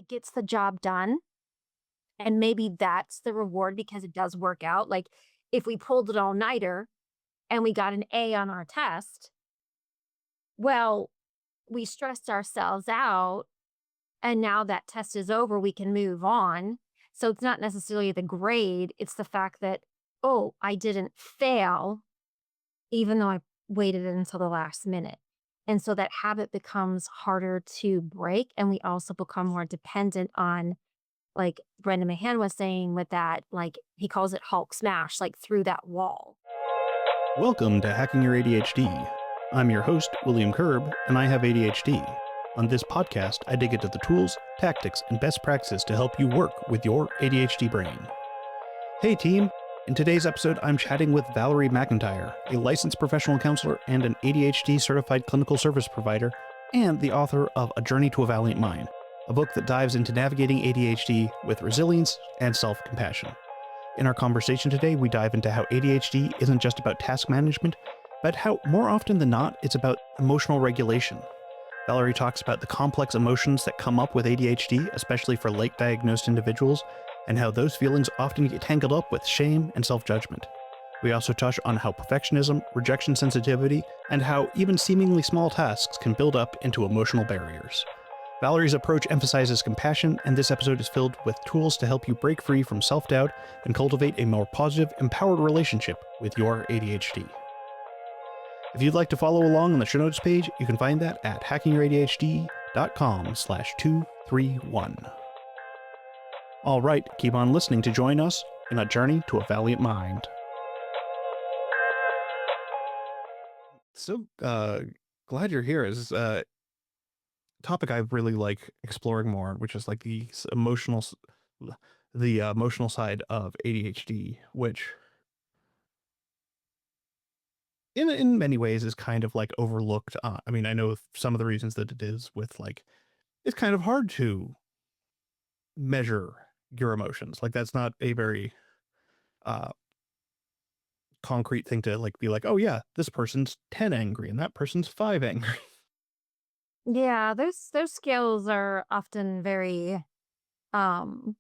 it gets the job done. And maybe that's the reward because it does work out. Like if we pulled an all-nighter and we got an A on our test, well, we stressed ourselves out and now that test is over, we can move on. So it's not necessarily the grade, it's the fact that, oh, I didn't fail, even though I waited until the last minute. And so that habit becomes harder to break. And we also become more dependent on, like Brendan Mahan was saying with that, like he calls it Hulk smash, like through that wall. Welcome to Hacking Your ADHD. I'm your host, William Kerb, and I have ADHD. On this podcast, I dig into the tools, tactics, and best practices to help you work with your ADHD brain. Hey team! In today's episode, I'm chatting with Valerie McIntyre, a licensed professional counselor and an ADHD certified clinical service provider, and the author of A Journey to a Valiant Mind, a book that dives into navigating ADHD with resilience and self-compassion. In our conversation today, we dive into how ADHD isn't just about task management, but how more often than not, it's about emotional regulation. Valerie talks about the complex emotions that come up with ADHD, especially for late diagnosed individuals, and how those feelings often get tangled up with shame and self-judgment. We also touch on how perfectionism, rejection sensitivity, and how even seemingly small tasks can build up into emotional barriers. Valerie's approach emphasizes compassion, and this episode is filled with tools to help you break free from self-doubt and cultivate a more positive, empowered relationship with your ADHD. If you'd like to follow along on the show notes page, you can find that at hackingyourADHD.com/231. All right, keep on listening to join us in a journey to a valiant mind. So, glad you're here. Is topic I really like exploring more, which is like the emotional side of ADHD, which in many ways is kind of like overlooked. I mean, I know some of the reasons that it is with like, it's kind of hard to measure your emotions. Like that's not a very uh, concrete thing to like be like, oh yeah, this person's 10 angry and that person's 5 angry. Yeah, those skills are often very um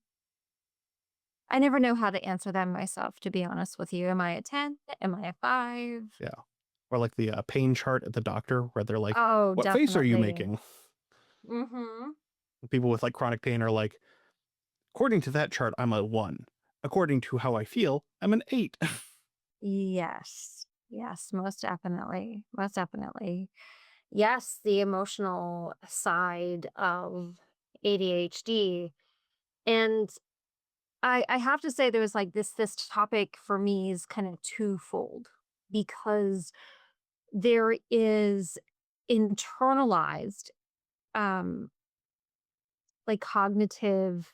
I never know how to answer them myself, to be honest with you. Am I a 10? Am I a 5? Yeah. Or like the pain chart at the doctor where they're like, Oh, what face are you definitely. making? Mhm. People with like chronic pain are like, according to that chart, I'm a 1. According to how I feel, I'm an 8. Yes. Yes, most definitely. Most definitely. Yes, the emotional side of ADHD. And I have to say there's like this topic for me is kind of twofold because there is internalized um like cognitive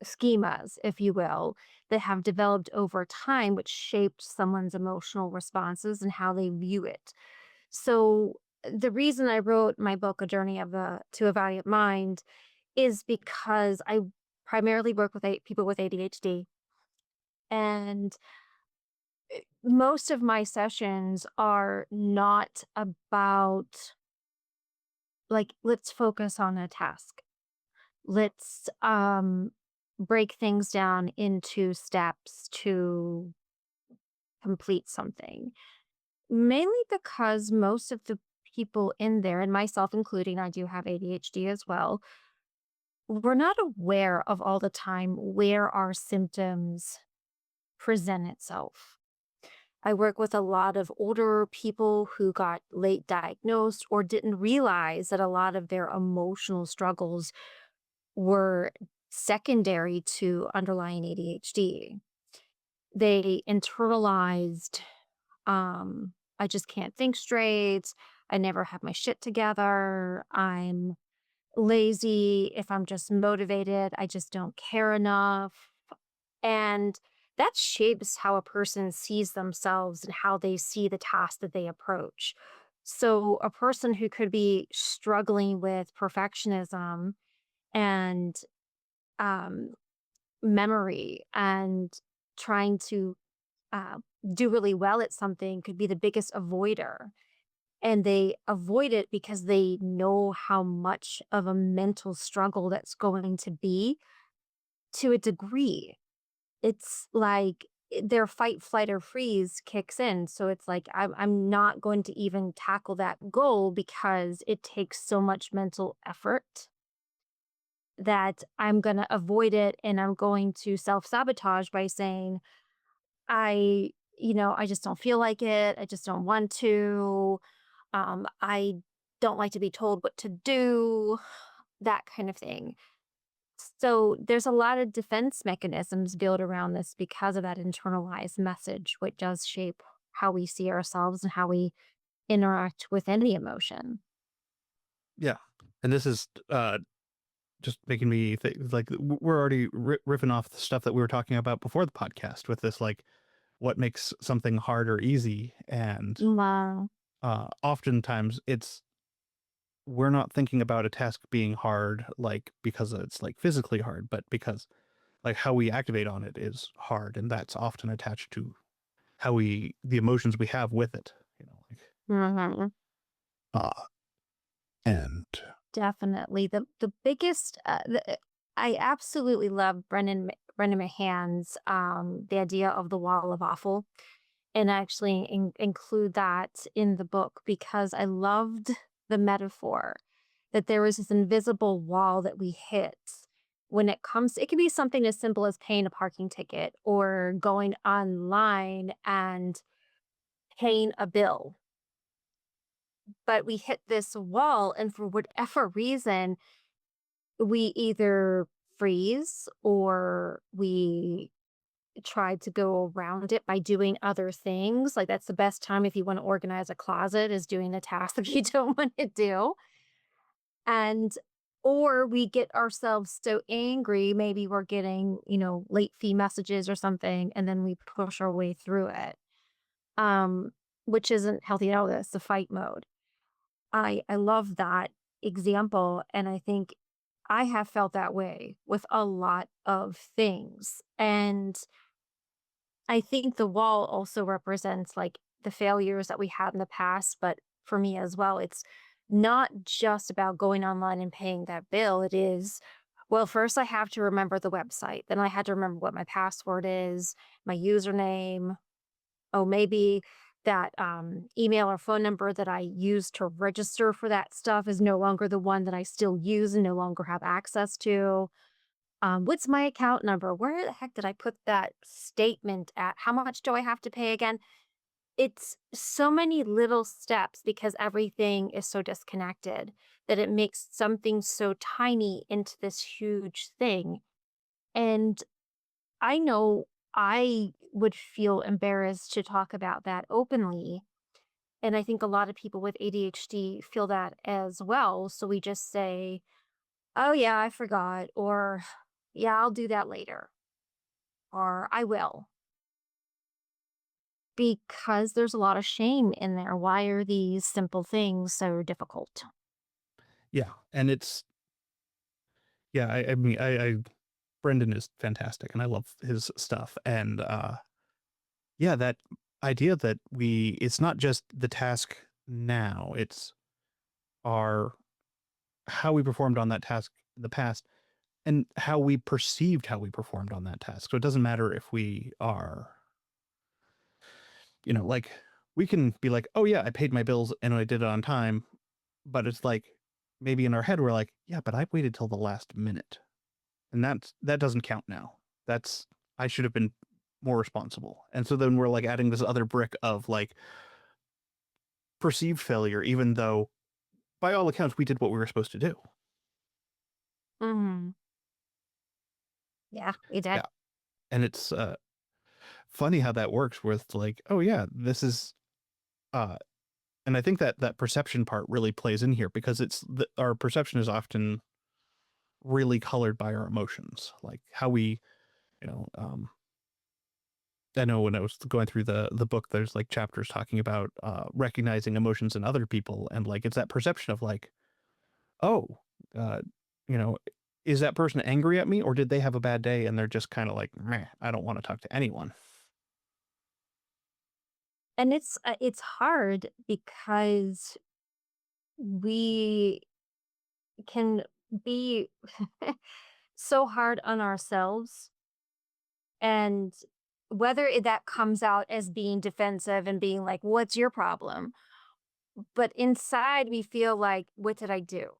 schemas, if you will, that have developed over time, which shaped someone's emotional responses and how they view it. So the reason I wrote my book, A Journey to a Valiant Mind, is because I primarily work with people with ADHD. And most of my sessions are not about like, let's focus on a task. Let's break things down into steps to complete something. Mainly because most of the people in there, and myself including, I do have ADHD as well, we're not aware of all the time where our symptoms present itself. I work with a lot of older people who got late diagnosed or didn't realize that a lot of their emotional struggles were secondary to underlying ADHD. They internalized, I just can't think straight. I never have my shit together. I'm lazy. If I'm just motivated, I just don't care enough. And that shapes how a person sees themselves and how they see the task that they approach. So, a person who could be struggling with perfectionism and um, memory and trying to uh, do really well at something could be the biggest avoider. and they avoid it because they know how much of a mental struggle that's going to be to a degree. It's like their fight, flight, or freeze kicks in. So it's like, I'm not going to even tackle that goal because it takes so much mental effort that I'm going to avoid it, and I'm going to self sabotage by saying, I just don't feel like it. I just don't want to. I don't like to be told what to do, that kind of thing. So there's a lot of defense mechanisms built around this because of that internalized message, which does shape how we see ourselves and how we interact with any emotion. Yeah. And this is just making me think like we're already riffing off the stuff that we were talking about before the podcast with this, like what makes something hard or easy. And Wow. oftentimes it's we're not thinking about a task being hard, like because it's like physically hard, but because like how we activate on it is hard. And that's often attached to how the emotions we have with it, like, Mhm. uh, and Definitely. The biggest I absolutely love Brendan McMahon's the idea of the wall of awful, and actually include that in the book because I loved the metaphor that there was this invisible wall that we hit when it comes, it can be something as simple as paying a parking ticket or going online and paying a bill, but we hit this wall, and for whatever reason we either freeze or we try to go around it by doing other things. Like, that's the best time if you want to organize a closet, is doing a task that you don't want to do. And or we get ourselves so angry, maybe we're getting, late fee messages or something, and then we push our way through it. Um, which isn't healthy at all. That's the fight mode. I love that example, and I think I have felt that way with a lot of things. And I think the wall also represents like the failures that we had in the past, but for me as well, it's not just about going online and paying that bill. It is, well, first I have to remember the website. Then I had to remember what my password is, my username. Oh, maybe that email or phone number that I used to register for that stuff is no longer the one that I still use and no longer have access to. What's my account number? Where the heck did I put that statement at? How much do I have to pay again? It's so many little steps because everything is so disconnected that it makes something so tiny into this huge thing. And I know I would feel embarrassed to talk about that openly. And I think a lot of people with ADHD feel that as well. So we just say, oh, yeah, I forgot, or yeah, I'll do that later, or I will, because there's a lot of shame in there. Why are these simple things so difficult? yeah, and it's yeah, I mean, I Brendan is fantastic, and I love his stuff. And yeah, that idea that it's not just the task now, it's our how we performed on that task in the past, and how we perceived how we performed on that task. So it doesn't matter if we are, like we can be like, oh yeah, I paid my bills and I did it on time, but it's like maybe in our head we're like, yeah, but I waited till the last minute. And that doesn't count now. That's I should have been more responsible. And so then we're like adding this other brick of like perceived failure, even though by all accounts we did what we were supposed to do. Hmm. Yeah, we did. Yeah. And it's funny how that works with like, oh yeah, this is uh and I think that perception part really plays in here because our perception is often really colored by our emotions, like how we, you know, um I know when I was going through the book, there's like chapters talking about recognizing emotions in other people, and like it's that perception of like, oh, uh, you know, is that person angry at me, or did they have a bad day and they're just kind of like, meh, I don't want to talk to anyone. And it's hard because we can be so hard on ourselves, and that comes out as being defensive and being like, "What's your problem?" But inside we feel like, "What did I do?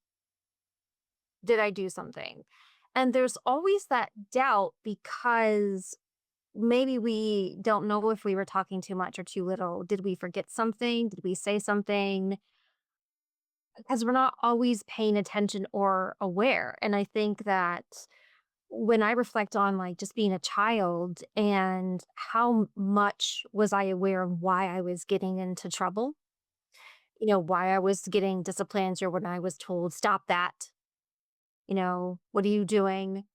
Did I do something?" And there's always that doubt because maybe we don't know if we were talking too much or too little. Did we forget something? Did we say something? Because we're not always paying attention or aware. And I think that when I reflect on like just being a child and how much was I aware of why I was getting into trouble, why I was getting disciplined or when I was told, stop that, what are you doing?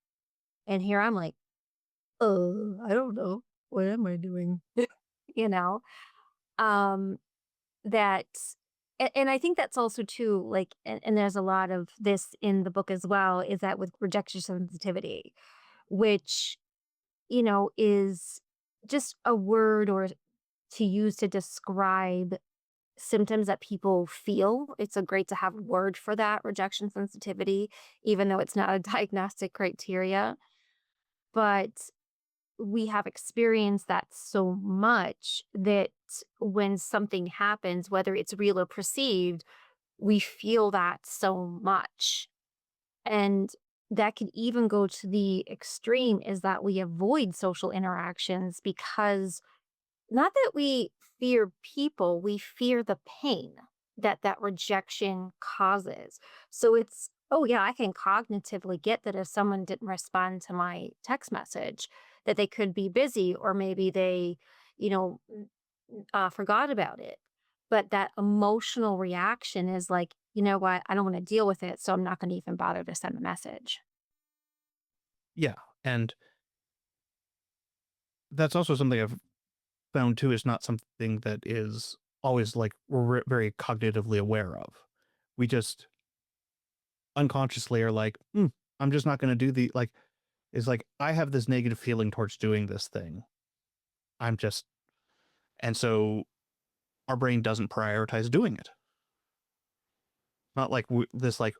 And here I'm like, I don't know. What am I doing? you know? Um, that and I think that's also too, like, and there's a lot of this in the book as well, is that with rejection sensitivity, which, is just a word or to use to describe symptoms that people feel. It's a great to have a word for that, rejection sensitivity, even though it's not a diagnostic criteria. But we have experienced that so much that when something happens, whether it's real or perceived, we feel that so much. And that can even go to the extreme is that we avoid social interactions because not that we fear people, we fear the pain that that rejection causes. So it's, oh yeah, I can cognitively get that if someone didn't respond to my text message, that they could be busy or maybe they, you know, forgot about it. But that emotional reaction is like, you know what? I don't want to deal with it. So I'm not going to even bother to send a message. Yeah. And that's also something I've found too is not something that is always like we're very cognitively aware of. We just unconsciously are like, I'm just not going to do the like, is like, I have this negative feeling towards doing this thing. I'm just, and so our brain doesn't prioritize doing it. Not like this, like,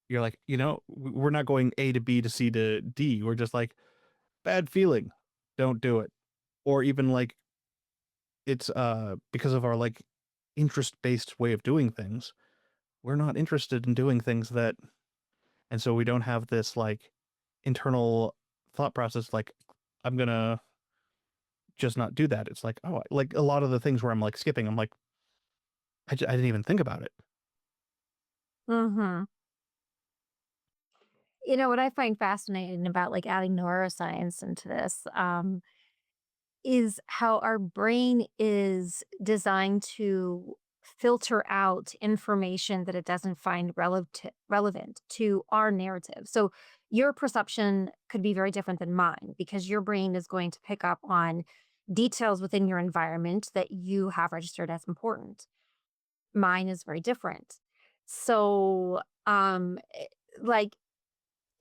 you're like, we're not going A to B to C to D. We're just like, bad feeling. Don't do it. Or even like, it's because of our like interest based way of doing things. We're not interested in doing things that, and so we don't have this like internal thought process like, I'm gonna just not do that. It's like, oh, like a lot of the things where I'm like skipping, I'm like, I didn't even think about it. Hmm. What I find fascinating about like adding neuroscience into this, is how our brain is designed to filter out information that it doesn't find relevant to our narrative. So your perception could be very different than mine because your brain is going to pick up on details within your environment that you have registered as important. Mine is very different. So, like,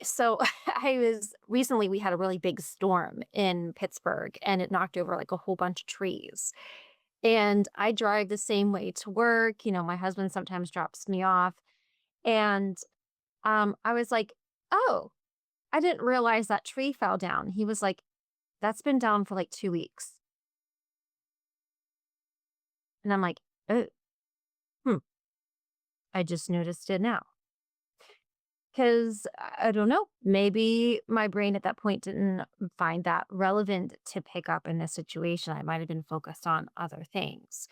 so I was recently we had a really big storm in Pittsburgh and it knocked over like a whole bunch of trees. And I drive the same way to work. My husband sometimes drops me off. And I was like, oh, I didn't realize that tree fell down. He was like, that's been down for like 2 weeks. And I'm like, oh, hmm, I just noticed it now. Because I don't know, maybe my brain at that point didn't find that relevant to pick up in this situation. I might have been focused on other things.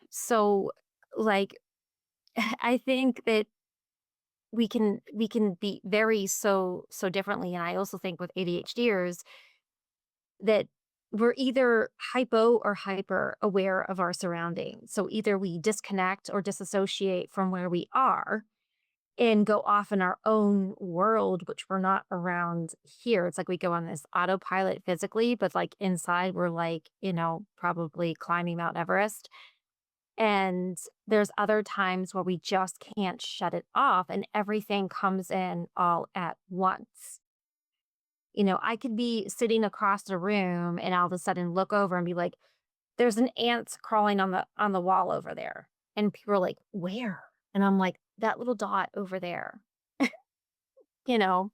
So, like, I think that we can be very so differently. And I also think with ADHDers that we're either hypo or hyper aware of our surroundings. So either we disconnect or disassociate from where we are and go off in our own world, which we're not around here. It's like we go on this autopilot physically, but like inside, we're like, probably climbing Mount Everest. And there's other times where we just can't shut it off and everything comes in all at once. I could be sitting across the room and all of a sudden look over and be like, there's an ant crawling on the wall over there. And people are like, where? And I'm like, that little dot over there, you know?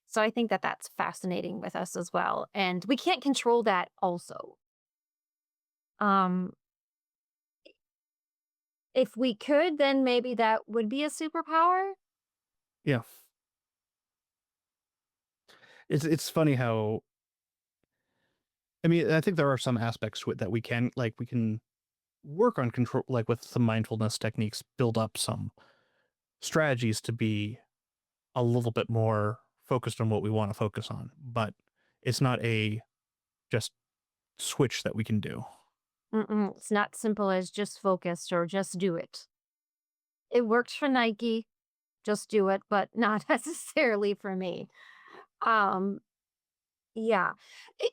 So I think that that's fascinating with us as well. And we can't control that also. Um, if we could, then maybe that would be a superpower. Yeah. It's funny how I mean, I think there are some aspects to it that we can work on control, like with some mindfulness techniques, build up some strategies to be a little bit more focused on what we want to focus on. But it's not a just switch that we can do. Mm-mm, it's not simple as just focus or just do it. It worked for Nike, just do it, but not necessarily for me. Um, yeah.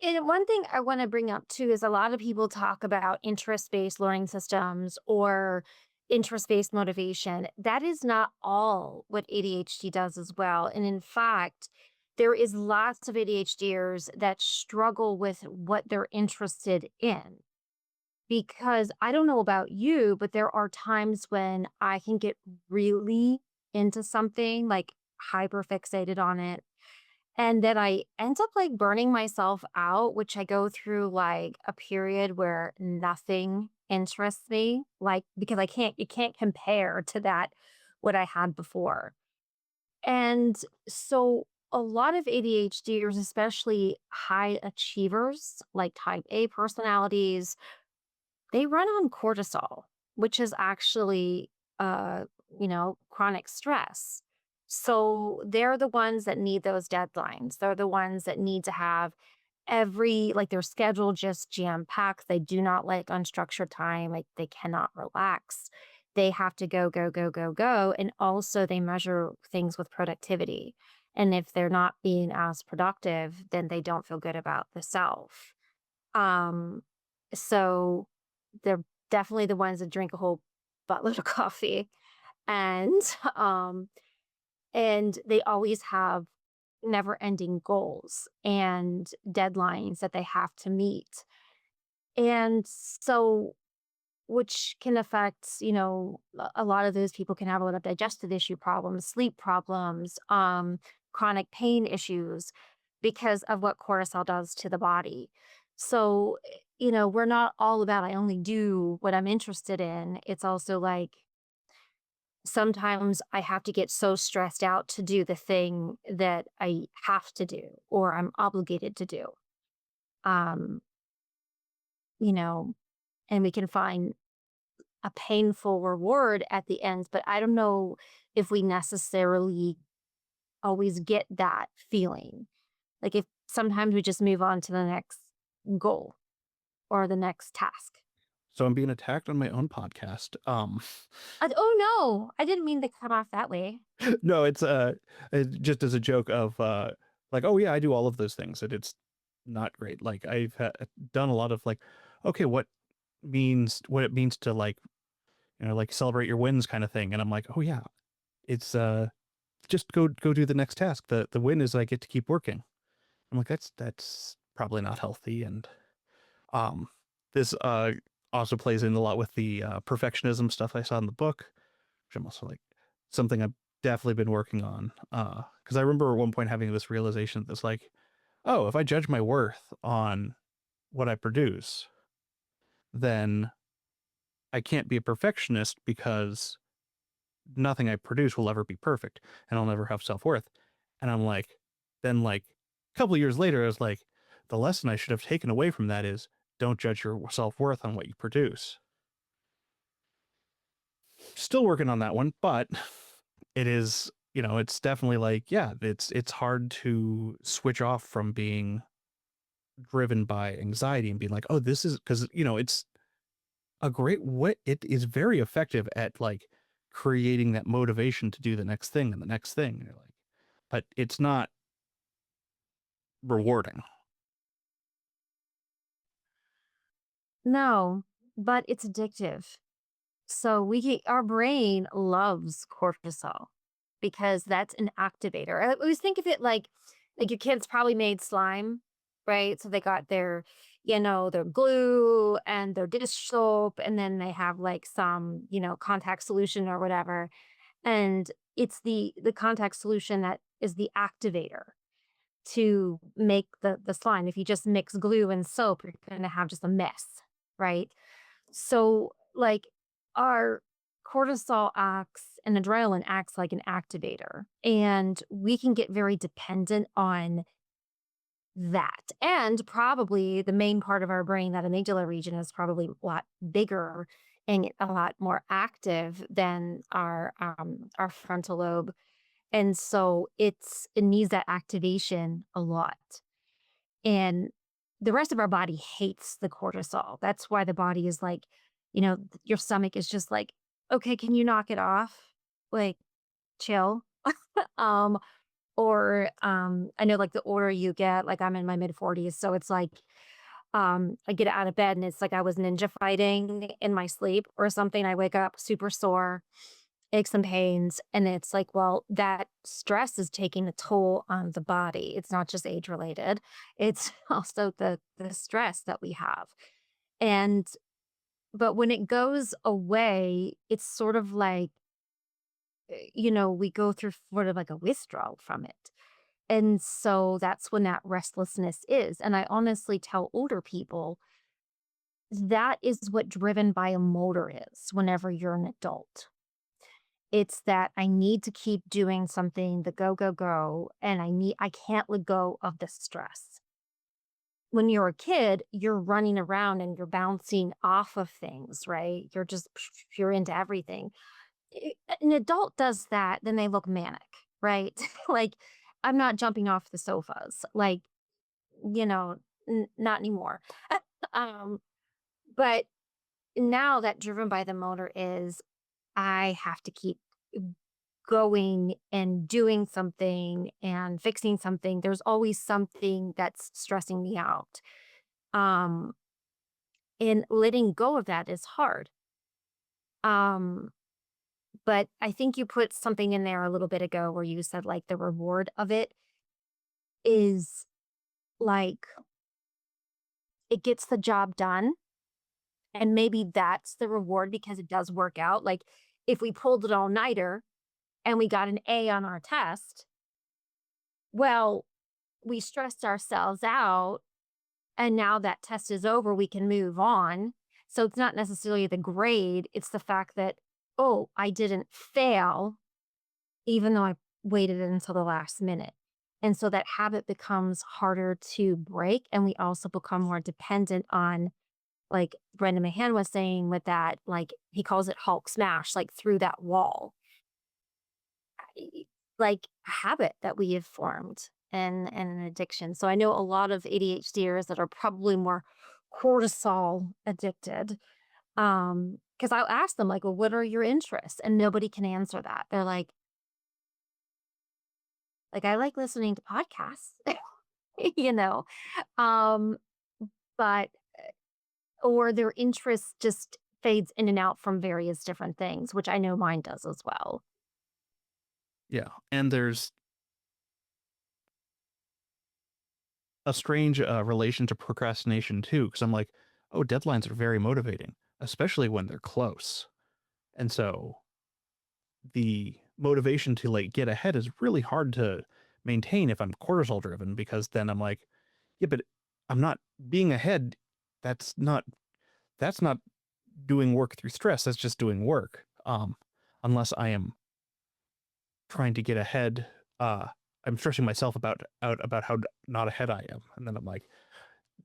And one thing I want to bring up too is a lot of people talk about interest based learning systems or interest based motivation. That is not all what ADHD does as well. And in fact, there is lots of ADHDers that struggle with what they're interested in. Because I don't know about you, but there are times when I can get really into something, like hyper fixated on it. And then I end up like burning myself out, which I go through like a period where nothing interests me, like because it can't compare to that what I had before. And so a lot of ADHDers, especially high achievers, like type A personalities, they run on cortisol, which is actually, uh, chronic stress. So they're the ones that need those deadlines. They're the ones that need to have their schedule just jam packed. They do not like unstructured time. Like they cannot relax. They have to go, go, go, go, go. And also they measure things with productivity. And if they're not being as productive, then they don't feel good about the self. Um, so they're definitely the ones that drink a whole buttload of coffee and um and they always have never-ending goals and deadlines that they have to meet. And so which can affect, a lot of those people can have a lot of digestive issue problems, sleep problems, chronic pain issues because of what cortisol does to the body. So, we're not all about I only do what I'm interested in. It's also like sometimes I have to get so stressed out to do the thing that I have to do or I'm obligated to do. Um, you know, and we can find a painful reward at the end, but I don't know if we necessarily always get that feeling. Like if sometimes we just move on to the next goal or the next task. So I'm being attacked on my own podcast. Oh no, I didn't mean to come off that way. No, it's just as a joke of like, oh yeah, I do all of those things, and it's not great. Like done a lot of like, okay, what it means to like, like celebrate your wins kind of thing, and I'm like, oh yeah, it's just go do the next task. The win is I get to keep working. I'm like, that's probably not healthy, and um, this also plays in a lot with the perfectionism stuff I saw in the book, which I'm also like something I've definitely been working on. Because I remember at one point having this realization that's like, oh, if I judge my worth on what I produce, then I can't be a perfectionist because nothing I produce will ever be perfect and I'll never have self worth. And I'm like, then like a couple of years later, I was like, the lesson I should have taken away from that is don't judge your self worth on what you produce. Still working on that one, but it is, it's definitely like, yeah, it's hard to switch off from being driven by anxiety and being like, oh, this is because, it's a great what it is very effective at like creating that motivation to do the next thing and the next thing. And you're like, but it's not rewarding. No, but it's addictive. So our brain loves cortisol because that's an activator. I always think of it like your kids probably made slime, right? So they got their, their glue and their dish soap, and then they have like some, contact solution or whatever. And it's the contact solution that is the activator to make the slime. If you just mix glue and soap, you're gonna have just a mess, right? So, like, our cortisol acts and adrenaline acts like an activator, and we can get very dependent on that. And probably the main part of our brain, that amygdala region, is probably a lot bigger and a lot more active than our frontal lobe. And so it needs that activation a lot. And the rest of our body hates the cortisol. That's why the body is like, your stomach is just like, okay, can you knock it off? Like, chill. um, I know like the older you get, like I'm in my mid 40s. So it's like, I get out of bed and it's like I was ninja fighting in my sleep or something. I wake up super sore, aches and pains. And it's like, well, that stress is taking a toll on the body. It's not just age related. It's also the stress that we have. And but when it goes away, it's sort of like, we go through sort of like a withdrawal from it. And so that's when that restlessness is. And I honestly tell older people that is what driven by a motor is whenever you're an adult. It's that I need to keep doing something, the go, go, go, and I can't let go of the stress. When you're a kid, you're running around and you're bouncing off of things, right? You're into everything. An adult does that, then they look manic, right? Like, I'm not jumping off the sofas, like, you know, not anymore. um, but now that driven by the motor is I have to keep going and doing something and fixing something. There's always something that's stressing me out. Um, and letting go of that is hard. Um, but I think you put something in there a little bit ago where you said like the reward of it is like it gets the job done. And maybe that's the reward because it does work out. Like if we pulled it all nighter and we got an A on our test, well, we stressed ourselves out. And now that test is over, we can move on. So it's not necessarily the grade, it's the fact that, oh, I didn't fail, even though I waited until the last minute. And so that habit becomes harder to break. And we also become more dependent on, like Brendan Mahan was saying with that, like he calls it Hulk smash, like through that wall, like a habit that we have formed and an addiction. So I know a lot of ADHDers that are probably more cortisol addicted. Because I'll ask them, like, well, what are your interests? And nobody can answer that. They're like, I like listening to podcasts, you know. Um, but or their interest just fades in and out from various different things, which I know mine does as well. Yeah. And there's a strange relation to procrastination too, because I'm like, oh, deadlines are very motivating, especially when they're close. And so the motivation to like get ahead is really hard to maintain if I'm cortisol driven, because then I'm like, yeah, but I'm not being ahead. That's not that's not doing work through stress. That's just doing work. Unless I am trying to get ahead, uh, I'm stressing myself about how not ahead I am, and then I'm like,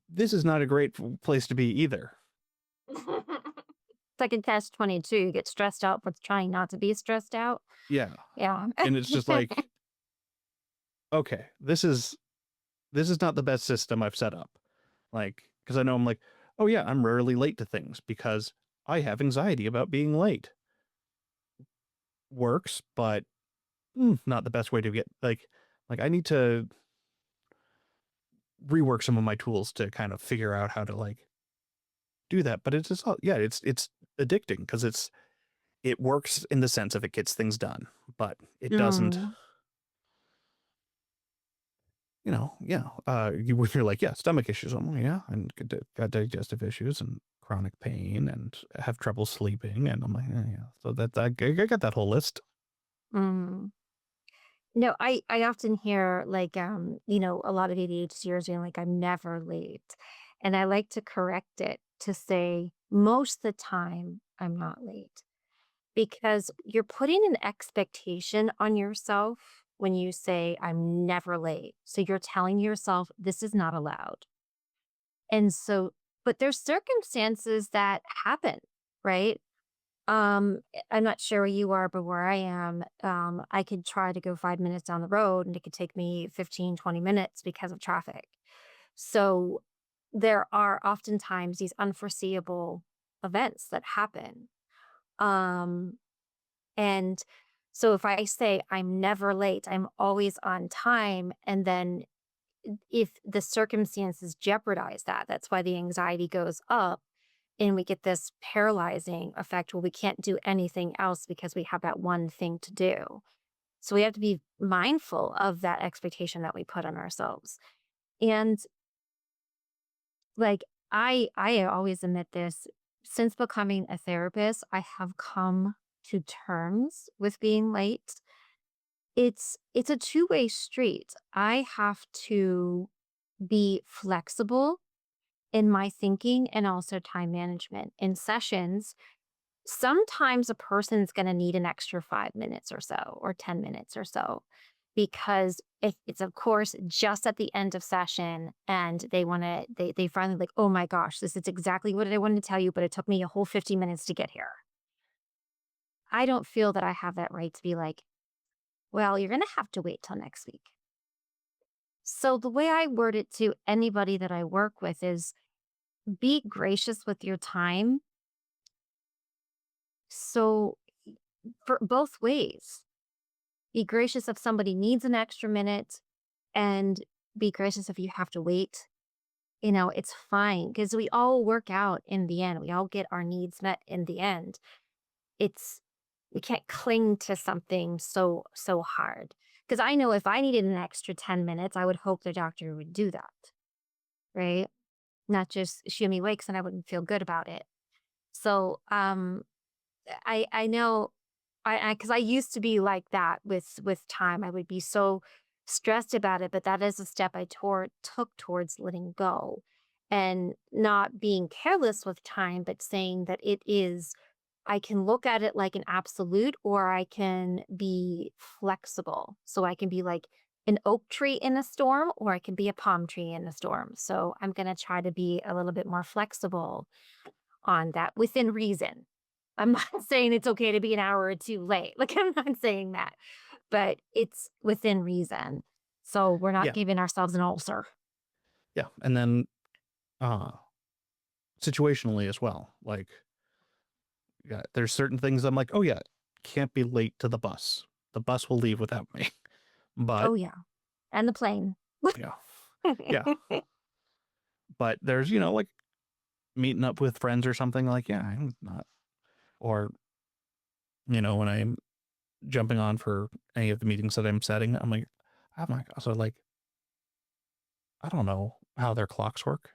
this is not a great place to be either. It's like in catch 22, you get stressed out for trying not to be stressed out. Yeah, Yeah. and it's just like, okay, this is not the best system I've set up. Like, because I know I'm like, oh yeah, I'm rarely late to things because I have anxiety about being late. Works, but not the best way to get like I need to rework some of my tools to kind of figure out how to like do that. But it's just yeah, it's addicting because it works in the sense of it gets things done, but it doesn't. Mm. you're like, yeah, stomach issues. I'm like, yeah, and got digestive issues and chronic pain and have trouble sleeping. And I'm like, yeah. So I got that whole list. Mm. No, I often hear like a lot of ADHDers being like, I'm never late. And I like to correct it to say most of the time I'm not late. Because you're putting an expectation on yourself when you say, I'm never late. So you're telling yourself this is not allowed. And so, but there's circumstances that happen, right? I'm not sure where you are, but where I am, I could try to go 5 minutes down the road and it could take me 15, 20 minutes because of traffic. So there are oftentimes these unforeseeable events that happen. Um, and so if I say I'm never late, I'm always on time, and then if the circumstances jeopardize that, that's why the anxiety goes up and we get this paralyzing effect where we can't do anything else because we have that one thing to do. So we have to be mindful of that expectation that we put on ourselves. And like I always admit this, since becoming a therapist, I have come to terms with being late. It's a two-way street. I have to be flexible in my thinking and also time management. In sessions, sometimes a person's going to need an extra 5 minutes or so, or 10 minutes or so, because if it's, of course, just at the end of session and they finally like, oh my gosh, this is exactly what I wanted to tell you, but it took me a whole 50 minutes to get here. I don't feel that I have that right to be like, well, you're going to have to wait till next week. So the way I word it to anybody that I work with is be gracious with your time. So for both ways, be gracious if somebody needs an extra minute and be gracious if you have to wait. It's fine because we all work out in the end. We all get our needs met in the end. It's we can't cling to something so hard. Because I know if I needed an extra 10 minutes, I would hope the doctor would do that, right? Not just shoo me away because then I wouldn't feel good about it. So I know because I used to be like that with time. I would be so stressed about it, but that is a step I took towards letting go and not being careless with time, but saying that it is I can look at it like an absolute or I can be flexible. So I can be like an oak tree in a storm or I can be a palm tree in a storm. So I'm going to try to be a little bit more flexible on that within reason. I'm not saying it's okay to be an hour or two late. Like, I'm not saying that, but it's within reason. So we're not Yeah, giving ourselves an ulcer. yeah, and then uh, situationally as well. Like, yeah, there's certain things I'm like, oh yeah, can't be late to the bus. The bus will leave without me. But Oh, yeah. And the plane. yeah, yeah. But there's like meeting up with friends or something like, yeah, I'm not. Or when I'm jumping on for any of the meetings that I'm setting, I'm like, also like, I don't know how their clocks work.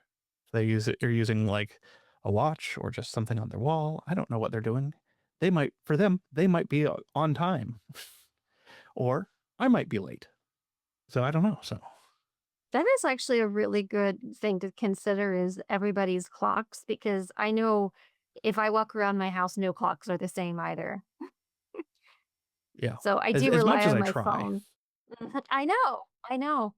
They use it, they're using like a watch or just something on their wall. I don't know what they're doing. For them, they might be on time or I might be late. So I don't know. So That is actually a really good thing to consider is everybody's clocks because I know if I walk around my house, no clocks are the same either. yeah, So I do as much rely as on I my try. phone. Mhm. I know. I know.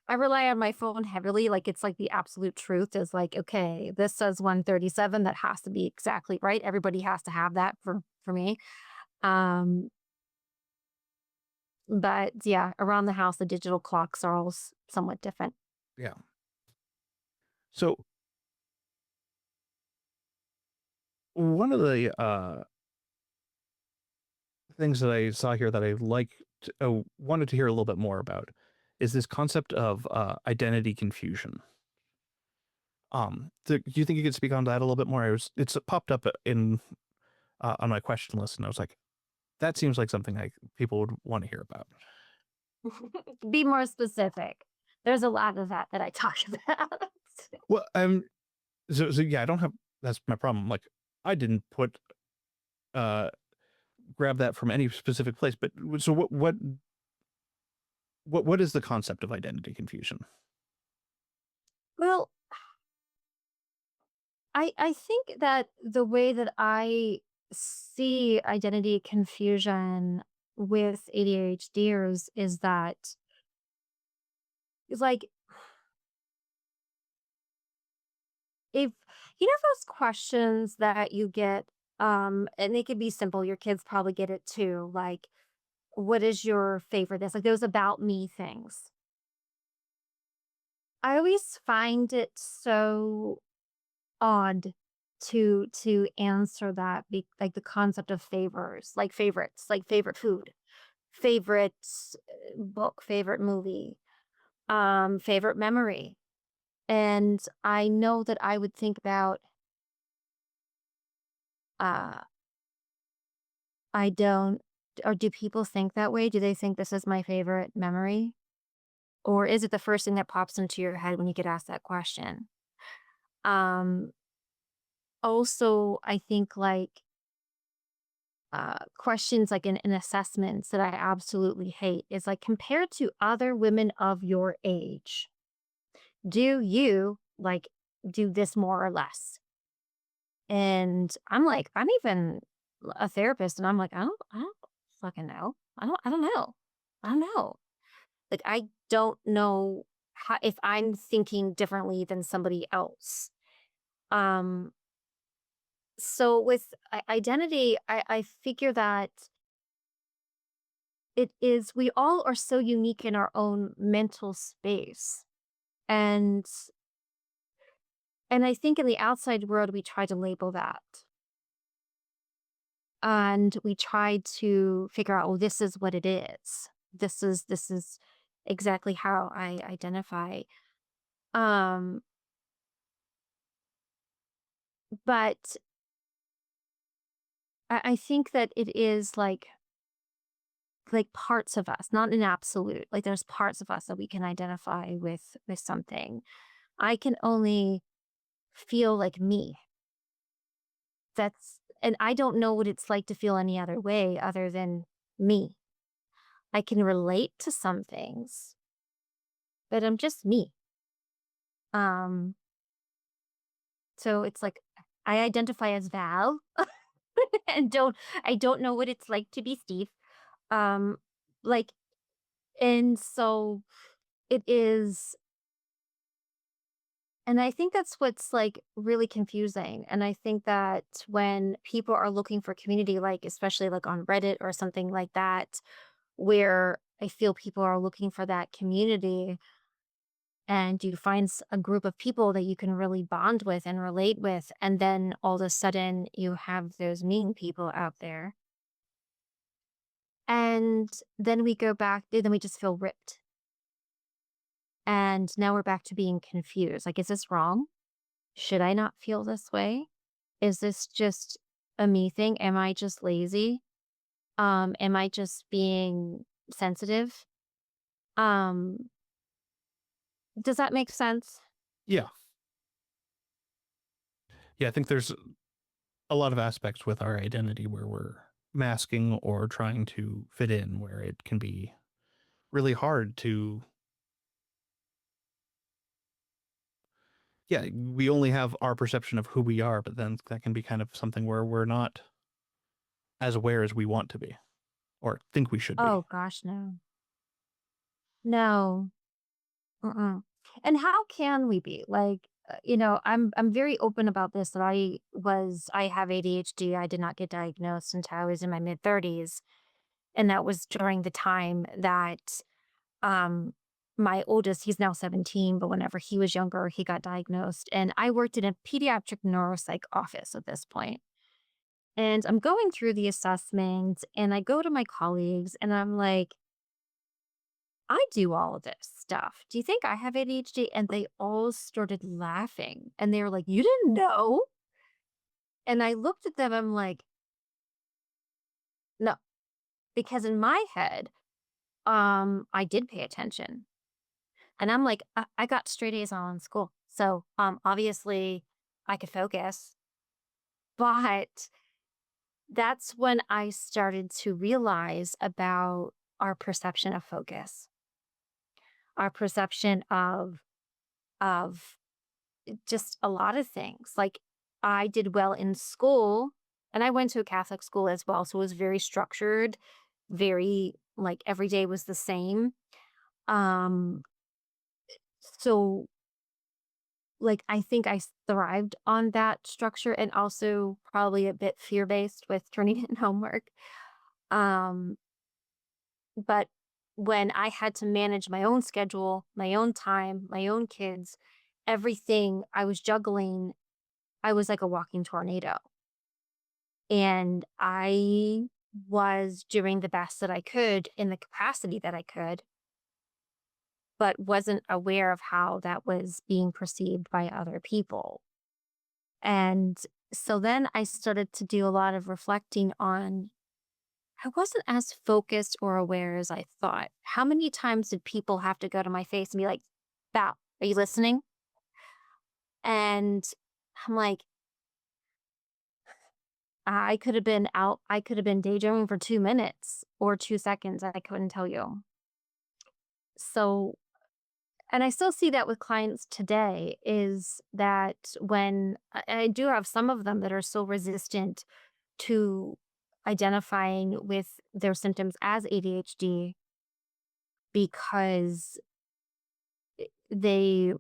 I rely on my phone heavily. Like it's like the absolute truth is like, okay, this says 1:37. That has to be exactly right. Everybody has to have that for me. Um, but yeah, around the house, the digital clocks are all somewhat different. Yeah. So one of the things that I saw here that wanted to hear a little bit more about is this concept of identity confusion. Do you think you could speak on that a little bit more? It's popped up in on my question list, and I was like, that seems like something people would want to hear about. Be more specific. There's a lot of that I talk about. Well, so yeah, I don't have. That's my problem. Like, I didn't uh grab that from any specific place. But so what is the concept of identity confusion? Well, I think that the way that I see identity confusion with ADHDers is that it's like if you know those questions that you get, and they could be simple, your kids probably get it too, like, what is your favorite this? Like those about me things. I always find it so odd to answer that like the concept of favors, like favorites, like favorite food, favorite book, favorite movie, favorite memory. And I know that I would think about uh I don't or do people think that way? Do they think this is my favorite memory? Or is it the first thing that pops into your head when you get asked that question? Um Also, I think like questions like in assessments that I absolutely hate is like compared to other women of your age, do you like do this more or less? And I'm like, I'm even a therapist and I'm like, I don't fucking know. I don't know. I don't know. Like I don't know how, if I'm thinking differently than somebody else. Um so with identity, I figure that it is we all are so unique in our own mental space. And I think in the outside world we try to label that. And we try to figure out, oh, this is what it is. This is exactly how I identify. Um, but I think that it is like parts of us, not an absolute. Like there's parts of us that we can identify with something. I can only feel like me. That's and I don't know what it's like to feel any other way other than me. I can relate to some things, but I'm just me. Um, so it's like I identify as Val and I don't know what it's like to be Steve. Um, like and so it is and I think that's what's like really confusing. And I think that when people are looking for community, like especially like on Reddit or something like that, where I feel people are looking for that community and you find a group of people that you can really bond with and relate with. And then all of a sudden you have those mean people out there. And then we go back, then we just feel ripped. And now we're back to being confused. Like, is this wrong? Should I not feel this way? Is this just a me thing? Am I just lazy? Am I just being sensitive? Um, does that make sense? Yeah, yeah. I think there's a lot of aspects with our identity where we're masking or trying to fit in, where it can be really hard to. Yeah, we only have our perception of who we are, but then that can be kind of something where we're not as aware as we want to be or think we should be. Oh gosh, no. No. Mm-mm. And how can we be? Like, I'm very open about this that I have ADHD. I did not get diagnosed until I was in my mid 30s, and that was during the time that um my oldest, he's now 17, but whenever he was younger, he got diagnosed. And I worked in a pediatric neuropsych office at this point. And I'm going through the assessment and I go to my colleagues and I'm like, I do all of this stuff. Do you think I have ADHD? And they all started laughing and they were like, you didn't know? And I looked at them, I'm like, no, because in my head, I did pay attention. And I'm like, I got straight A's all in school. So, obviously I could focus, but that's when I started to realize about our perception of focus, our perception of just a lot of things. Like I did well in school and I went to a Catholic school as well. So it was very structured, very like every day was the same. Um, so like I think thrived on that structure and also probably a bit fear based with turning in homework. Um, but when I had to manage my own schedule, my own time, my own kids, everything I was juggling, I was like a walking tornado. And I was doing the best that I could in the capacity that I could, but wasn't aware of how that was being perceived by other people. And so then I started to do a lot of reflecting on I wasn't as focused or aware as I thought. How many times did people have to go to my face and be like, Val, are you listening? And I'm like, I could have been out, I could have been daydreaming for 2 minutes or 2 seconds. I couldn't tell you. So, and I still see that with clients today is that when I do have some of them that are so resistant to identifying with their symptoms as ADHD because they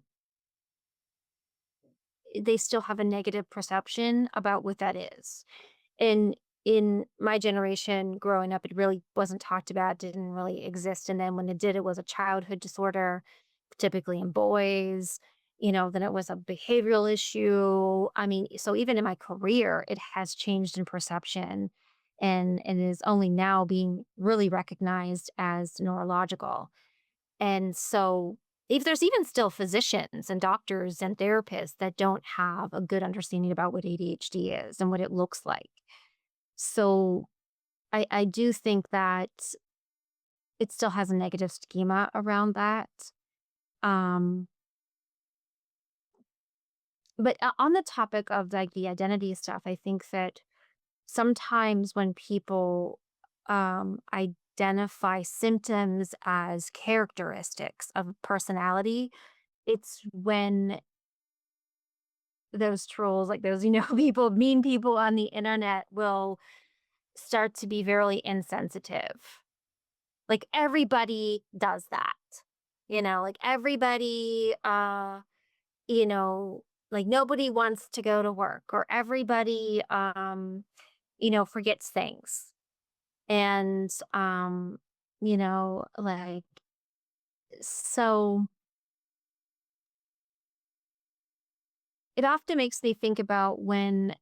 they still have a negative perception about what that is. And in my generation growing up, it really wasn't talked about, didn't really exist. And then when it did, it was a childhood disorder, typically in boys. Then it was a behavioral issue. I mean, so even in my career, it has changed in perception and is only now being really recognized as neurological. And so, if there's even still physicians and doctors and therapists that don't have a good understanding about what ADHD is and what it looks like. So, I do think that it still has a negative schema around that. Um, but on the topic of like the identity stuff, I think that sometimes when people identify symptoms as characteristics of personality, it's when those trolls, like those, people, mean people on the internet will start to be very insensitive. Like everybody does that. Like everybody you know, like nobody wants to go to work or everybody forgets things. And like so it often makes me think about when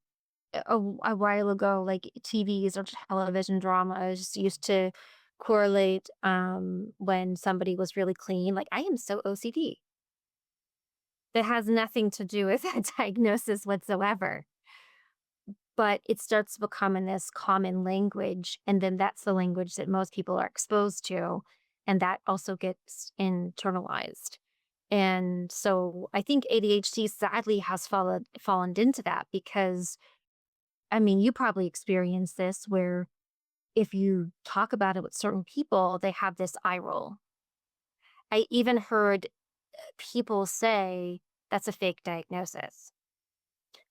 a while ago, like TVs or television dramas used to correlate when somebody was really clean. Like, I am so OCD. That has nothing to do with that diagnosis whatsoever. But it starts to become in this common language. And then that's the language that most people are exposed to. And that also gets internalized. And so I think ADHD sadly has fallen into that because I mean, you probably experienced this where if you talk about it with certain people, they have this eye roll. I even heard people say that's a fake diagnosis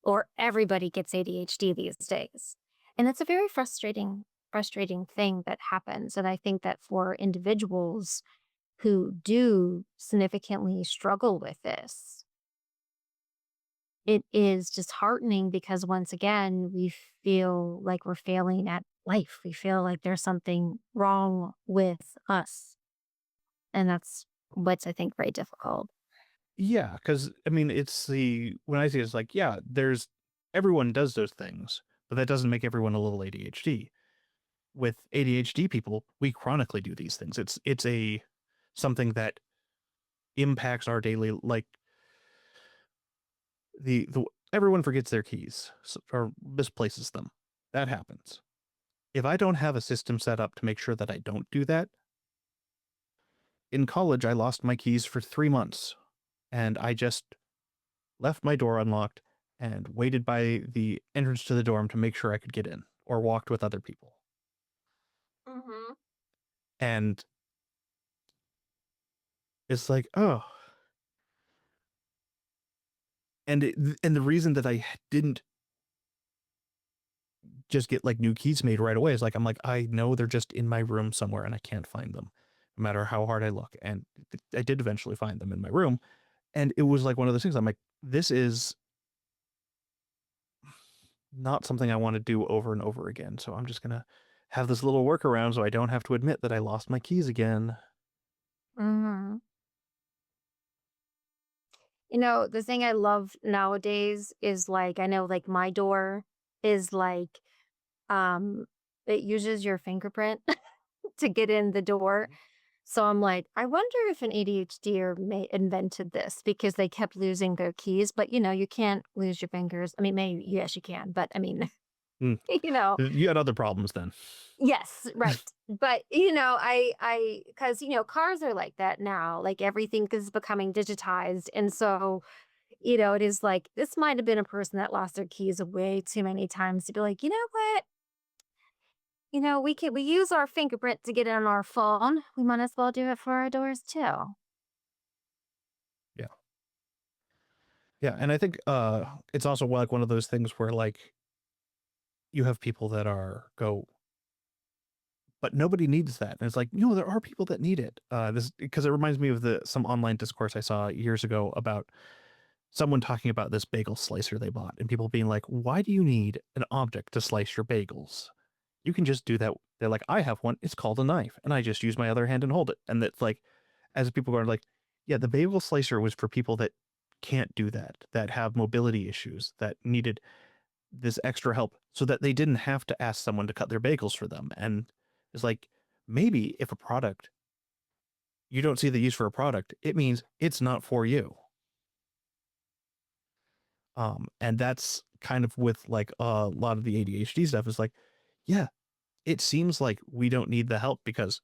or everybody gets ADHD these days. And it's a very frustrating thing that happens. And I think that for individuals who do significantly struggle with this, it is disheartening because once again, we feel like we're failing at life. We feel like there's something wrong with us. And that's what's, I think, very difficult. Yeah, because I mean, when I see it, it's like, yeah, everyone does those things, but that doesn't make everyone a little ADHD. With ADHD people, we chronically do these things. It's something that impacts our daily, like the everyone forgets their keys or misplaces them. That happens. If I don't have a system set up to make sure that I don't do that, in college, I lost my keys for 3 months, and I just left my door unlocked and waited by the entrance to the dorm to make sure I could get in, or walked with other people. Mhm. And it's like, oh, and the reason that I didn't just get like new keys made right away is like, I'm like, I know they're just in my room somewhere and I can't find them, no matter how hard I look. And I did eventually find them in my room. And it was like one of those things. I'm like, this is not something I want to do over and over again. So I'm just gonna have this little workaround so I don't have to admit that I lost my keys again. Mhm. The thing I love nowadays is, like, I know, like, my door is, like, um, it uses your fingerprint to get in the door. So I'm like, I wonder if an ADHDer invented this because they kept losing their keys, but, you can't lose your fingers. I mean, maybe yes, you can, but I mean, Mm. you know You had other problems then. yes, right. But, because, cars are like that now, like, everything is becoming digitized, and so, it is like, this might have been a person that lost their keys way too many times to be like, "You know what? We use our fingerprint to get in our phone. We might as well do it for our doors too." Yeah. Yeah. And I think it's also like one of those things where like you have people that are go, but nobody needs that. And it's like, there are people that need it. This because it reminds me of the some online discourse I saw years ago about someone talking about this bagel slicer they bought and people being like, why do you need an object to slice your bagels? You can just do that. They're like, I have one. It's called a knife. And I just use my other hand and hold it. And that's like, as people are like, yeah, the bagel slicer was for people that can't do that, that have mobility issues, that needed this extra help so that they didn't have to ask someone to cut their bagels for them. And it's like, maybe if a product, you don't see the use for a product, it means it's not for you. And that's kind of with like a lot of the ADHD stuff is like, yeah, it seems like we don't need the help because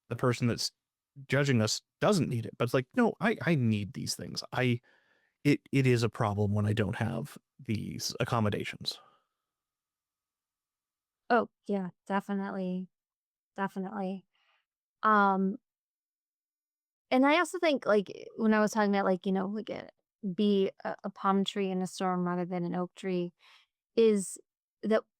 the person that's judging us doesn't need it. But it's like, no, I need these things. It is a problem when I don't have these accommodations. Oh, yeah, definitely, definitely. Um, and I also think, like, when I was talking about, like, be a palm tree in a storm rather than an oak tree, is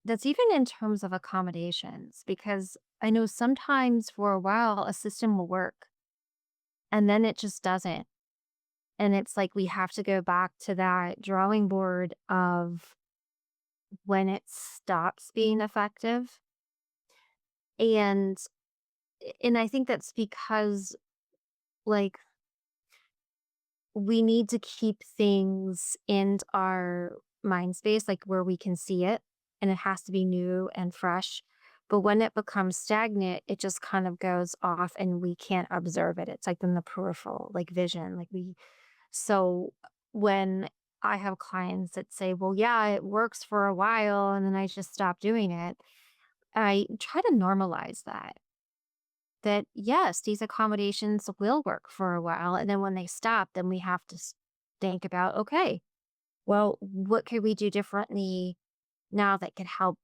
that's even in terms of accommodations, because I know sometimes for a while a system will work and then it just doesn't. And it's like we have to go back to that drawing board of when it stops being effective. And and I think that's because, like, we need to keep things in our mind space, like, where we can see it, and it has to be new and fresh. But when it becomes stagnant, it just kind of goes off and we can't observe it. It's like in the peripheral, like vision. So when I have clients that say, well, yeah, it works for a while and then I just stop doing it, I try to normalize that yes, these accommodations will work for a while. And then when they stop, then we have to think about, okay, well, what could we do differently now that could help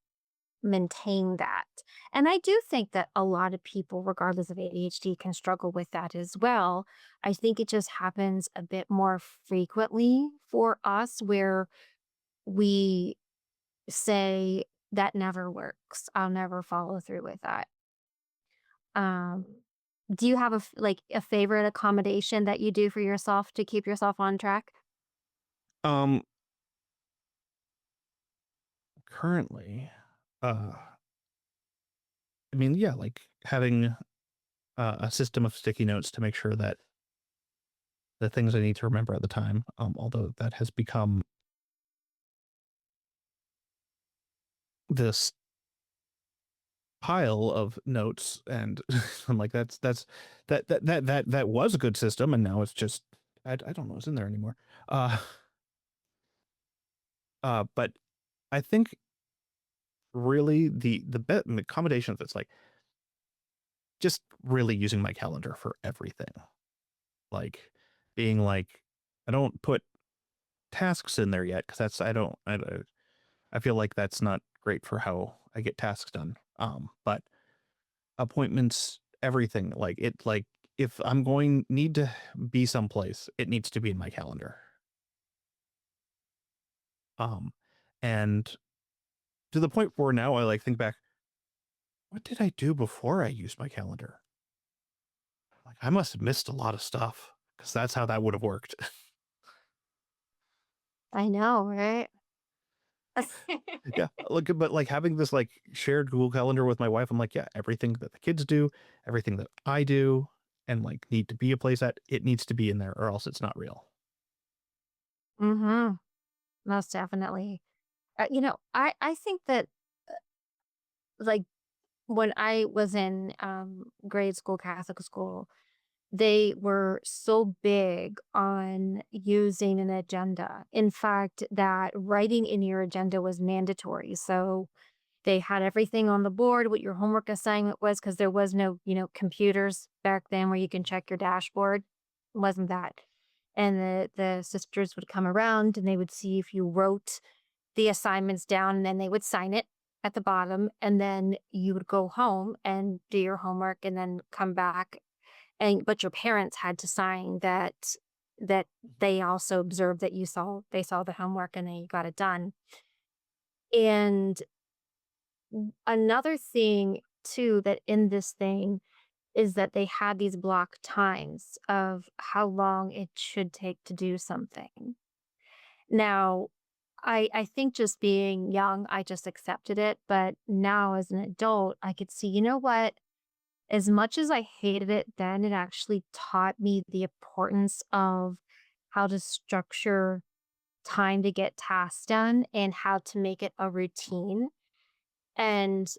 maintain that? And I do think that a lot of people, regardless of ADHD, can struggle with that as well. I think it just happens a bit more frequently for us where we say, that never works. I'll never follow through with that. Um, do you have like a favorite accommodation that you do for yourself to keep yourself on track? Um, Currently, uh, I mean, yeah, like having a system of sticky notes to make sure that the things I need to remember at the time, although that has become this pile of notes and I'm like that was a good system and now it's just I don't know what's in there anymore. Uh but I think really the accommodation that's like just really using my calendar for everything. Like being like, I don't put tasks in there yet because that's I feel like that's not great for how I get tasks done. But appointments, everything like if I'm going need to be someplace, it needs to be in my calendar. Um, and to the point where now I like think back, what did I do before I used my calendar? Like I must have missed a lot of stuff because that's how that would have worked. I know, right? Yeah, look, but like having this like shared Google Calendar with my wife, I'm like, yeah, everything that the kids do, everything that I do, and like need to be a place that it needs to be in there, or else it's not real. Mhm. Most definitely. I think that, like, when I was in, grade school, Catholic school, they were so big on using an agenda. In fact, that writing in your agenda was mandatory. So they had everything on the board, what your homework assignment was, because there was no, computers back then where you can check your dashboard. It wasn't that. And the sisters would come around and they would see if you wrote the assignments down, and then they would sign it at the bottom. And then you would go home and do your homework and then come back, and but your parents had to sign that they also observed that they saw the homework and they got it done. And another thing too that in this thing is that they had these block times of how long it should take to do something. Now, I think just being young, I just accepted it, but now as an adult, I could see, you know what? As much as I hated it then, it actually taught me the importance of how to structure time to get tasks done and how to make it a routine. And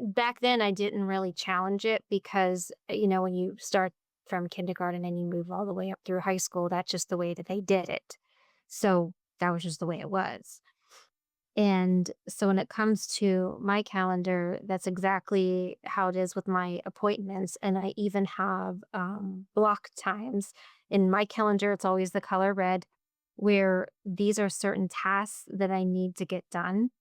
back then, I didn't really challenge it because, when you start from kindergarten and you move all the way up through high school, that's just the way that they did it. So that was just the way it was. And so when it comes to my calendar, that's exactly how it is with my appointments. And I even have block times. In my calendar, it's always the color red, where these are certain tasks that I need to get done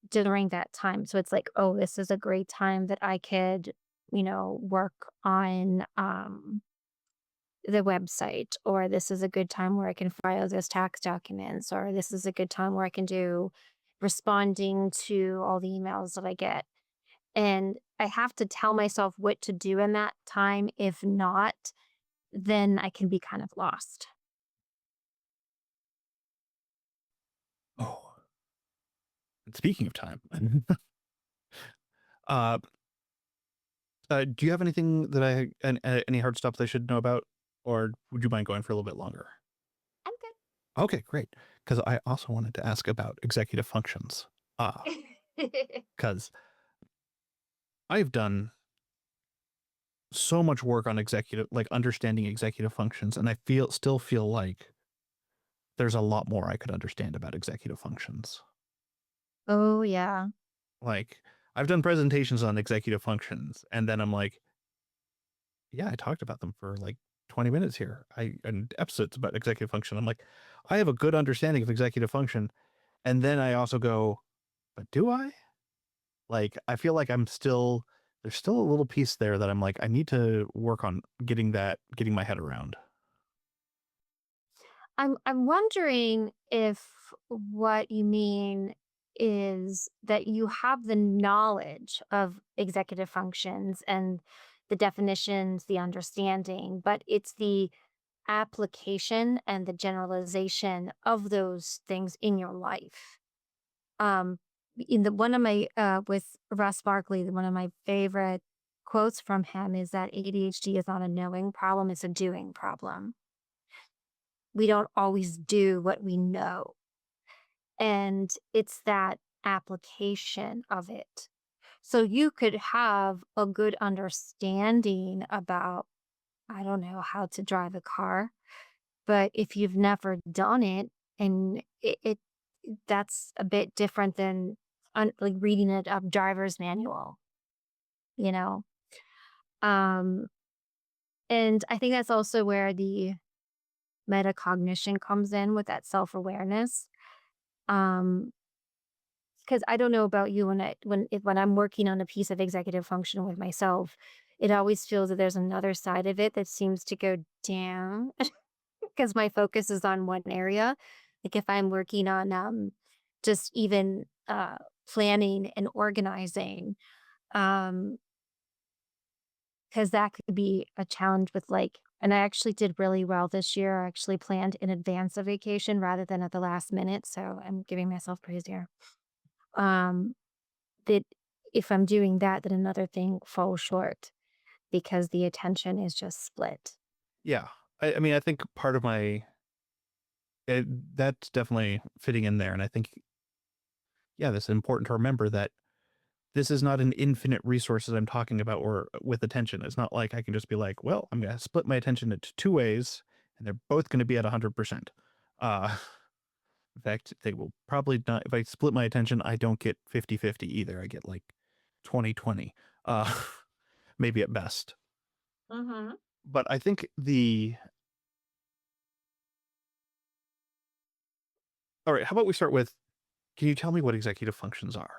during that time. So it's like, oh, this is a great time that I could, work on the website, or this is a good time where I can file those tax documents, or this is a good time where I can do responding to all the emails that I get. And I have to tell myself what to do in that time. If not, then I can be kind of lost. Oh, and speaking of time, uh, do you have anything that any hard stops I should know about, or would you mind going for a little bit longer? I'm Okay, great. Because I also wanted to ask about executive functions. good. Because I've done so much work on like understanding executive functions, and I still feel like there's a lot more I could understand about executive functions. Oh, yeah. Like I've done presentations on executive functions, and then I'm like, yeah, I talked about them for like 20 minutes here. And episodes about executive function. I'm like, I have a good understanding of executive function. And then I also go, but do I? Like, I feel like there's still a little piece there that I'm like, I need to work on getting my head around. I'm wondering if what you mean is that you have the knowledge of executive functions and the definitions, the understanding, but it's the application and the generalization of those things in your life. Um, in the one of my with Russ Barkley, one of my favorite quotes from him is that ADHD is not a knowing problem; it's a doing problem. We don't always do what we know. And it's that application of it. So you could have a good understanding about, I don't know, how to drive a car, but if you've never done it, and that's a bit different than like reading a driver's manual, you know? Um, and I think that's also where the metacognition comes in with that self-awareness. Um, because I don't know about you when I'm working on a piece of executive function with myself, it always feels that there's another side of it that seems to go down because my focus is on one area. Like if I'm working on just even planning and organizing, um, because that could be a challenge with like, and I actually did really well this year. I actually planned in advance of vacation rather than at the last minute. So I'm giving myself praise here. Um, that if I'm doing that, then another thing falls short because the attention is just split. Yeah. I mean, I think part of that's definitely fitting in there. And I think, yeah, this is important to remember that this is not an infinite resources I'm talking about or with attention. It's not like I can just be like, well, I'm going to split my attention into two ways and they're both going to be at 100%. Uh, in fact, they will probably not, if I split my attention, I don't get 50-50 either. I get like 20-20, uh, maybe at best. Mhm. But I think all right, how about we start with, can you tell me what executive functions are?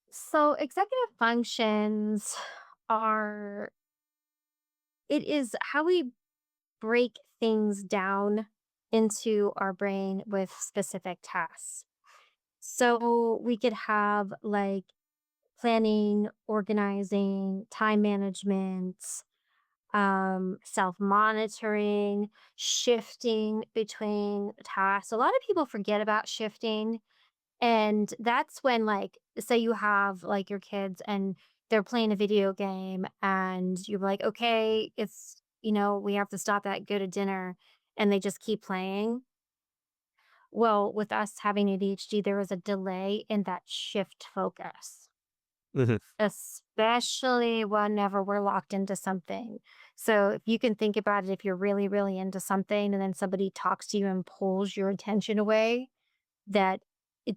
So executive functions are it is how we break things down into our brain with specific tasks. So we could have like planning, organizing, time management, self-monitoring, shifting between tasks. A lot of people forget about shifting. And that's when, like, say you have like your kids and they're playing a video game and you're like, okay, we have to stop that, go to dinner. And they just keep playing. Well, with us having ADHD, there was a delay in that shift focus, Mhm. especially whenever we're locked into something. So if you can think about it, if you're really, really into something and then somebody talks to you and pulls your attention away, that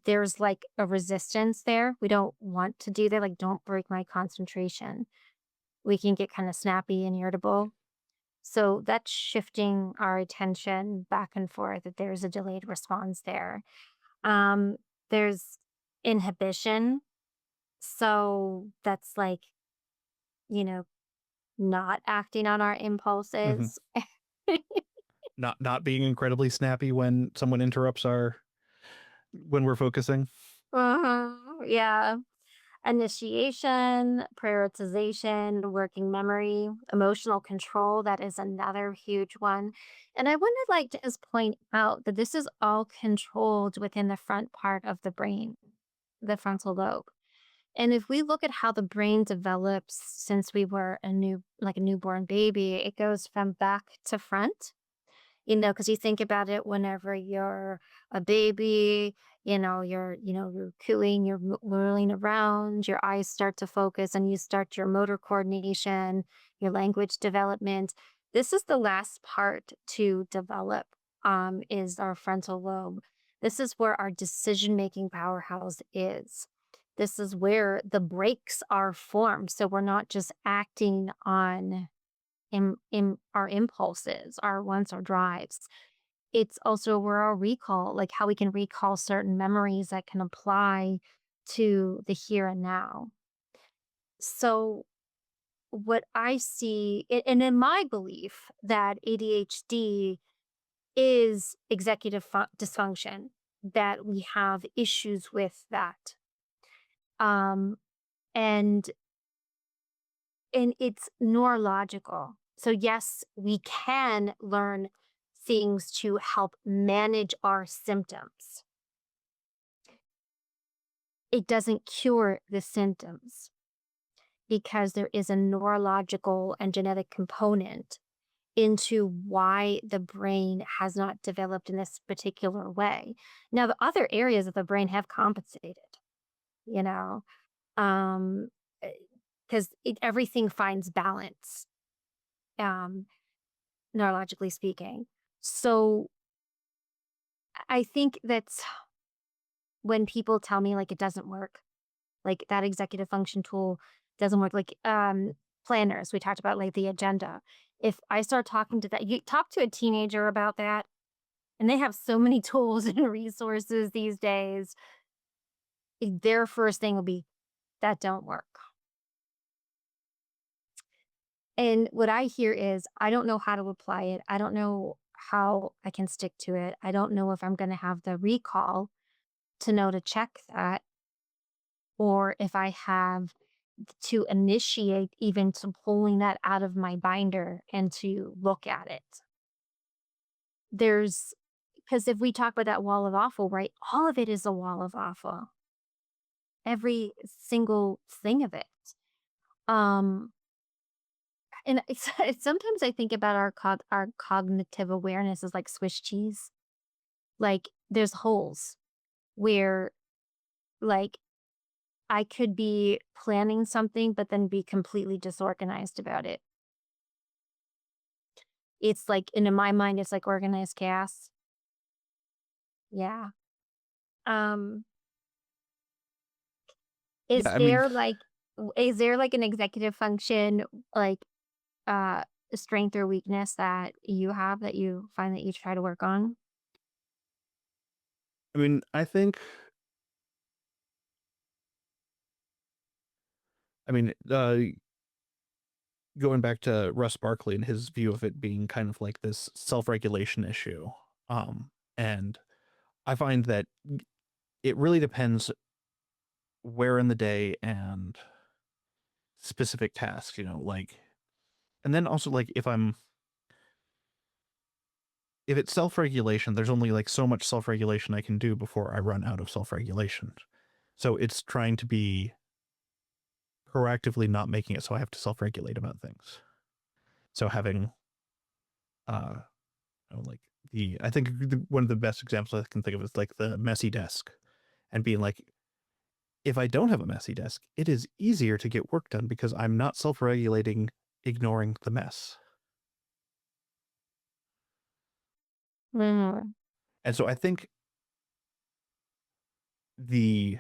there's like a resistance there. We don't want to do that. Like, don't break my concentration. We can get kind of snappy and irritable. So that's shifting our attention back and forth, that there's a delayed response there. Um, there's inhibition. So that's like, you know, not acting on our Mhm. impulses. Not being incredibly snappy when someone interrupts our when we're focusing. Yeah. Initiation, prioritization, working memory, emotional control. That is another huge one. And I would like to just point out that this is all controlled within the front part of the brain, the frontal lobe. And if we look at how the brain develops since we were like a newborn baby, it goes from back to front. Because you think about it whenever you're a baby, you're cooing, you're whirling around, your eyes start to focus and you start your motor coordination, your language development. This is the last part to develop, is our frontal lobe. This is where our decision-making powerhouse is. This is where the brakes are formed. So we're not just acting on in our impulses, our wants, our drives. It's also where our recall, like how we can recall certain memories that can apply to the here and now. So what I see, and in my belief that ADHD is executive dysfunction, that we have issues with that. Um, and And it's neurological. So, yes, we can learn things to help manage our symptoms. It doesn't cure the symptoms because there is a neurological and genetic component into why the brain has not developed in this particular way. Now, the other areas of the brain have compensated, you know, um, because everything finds balance. Um, Neurologically speaking. So I think that's when people tell me like it doesn't work, like that executive function tool. doesn't work. Like planners, we talked about like the agenda. If I start talking to that, you talk to a teenager about that, and they have so many tools and resources these days. Their first thing will be that don't work. And what I hear is, I don't know how to apply it. I don't know how I can stick to it. I don't know if I'm going to have the recall to know to check that, or if I have to initiate even to pulling that out of my binder and to look at it. There's because if we talk about that wall of awful, right? All of it is a wall of awful. Every single thing of it. Um, and it's sometimes I think about our cognitive awareness is like Swiss cheese. Like there's holes where like I could be planning something, but then be completely disorganized about it. It's like, and in my mind, it's like organized chaos. Yeah. Um, Yeah, I mean, is there like an executive function, like a strength or weakness that you have that you find that you try to work on? I think, I mean, going back to Russ Barkley and his view of it being kind of like this self-regulation issue. And I find that it really depends where in the day and specific tasks, like, and then also like if it's self-regulation, there's only like so much self-regulation I can do before I run out of self-regulation. So it's trying to be proactively not making it so I have to self-regulate about things. So having uh like I think one of the best examples I can think of is like the messy desk, and being like, if I don't have a messy desk, it is easier to get work done because I'm not self-regulating, ignoring the mess. Mm. And so I think the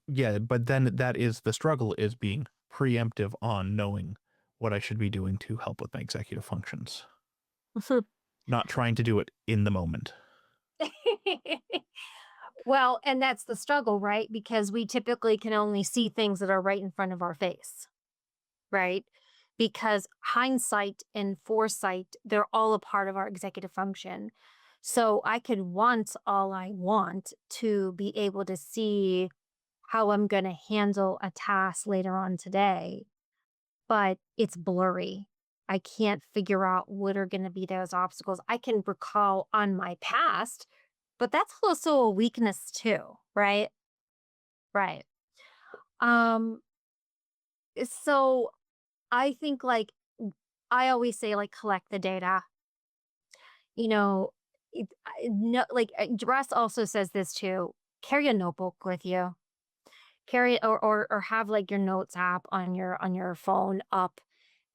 yeah, but then that is the struggle, is being preemptive on knowing what I should be doing to help with my executive functions, not trying to do it in the moment. Well, and that's the struggle, right? Because we typically can only see things that are right in front of our face, right? Because hindsight and foresight, they're all a part of our executive function. So I could want all I want to be able to see how I'm going to handle a task later on today, but it's blurry. I can't figure out what are going to be those obstacles. I can recall on my past, but that's also a weakness too, right? Right. Um, so I think like I always say like collect the data. You know, no, like Russ also says this too. Carry a notebook with you. Carry it, or have like your notes app on your phone up,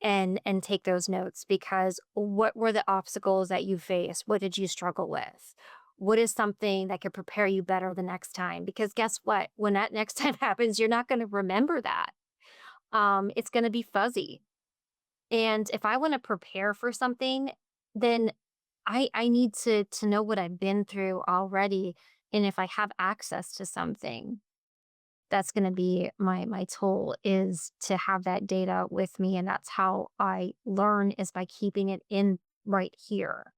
and take those notes, because what were the obstacles that you faced? What did you struggle with? What is something that could prepare you better the next time? Because guess what? When that next time happens, you're not going to remember that. It's going to be fuzzy. And if I want to prepare for something, then I need to know what I've been through already. And if I have access to something, that's gonna be my tool, is to have that data with me, and that's how I learn, is by keeping it in right here,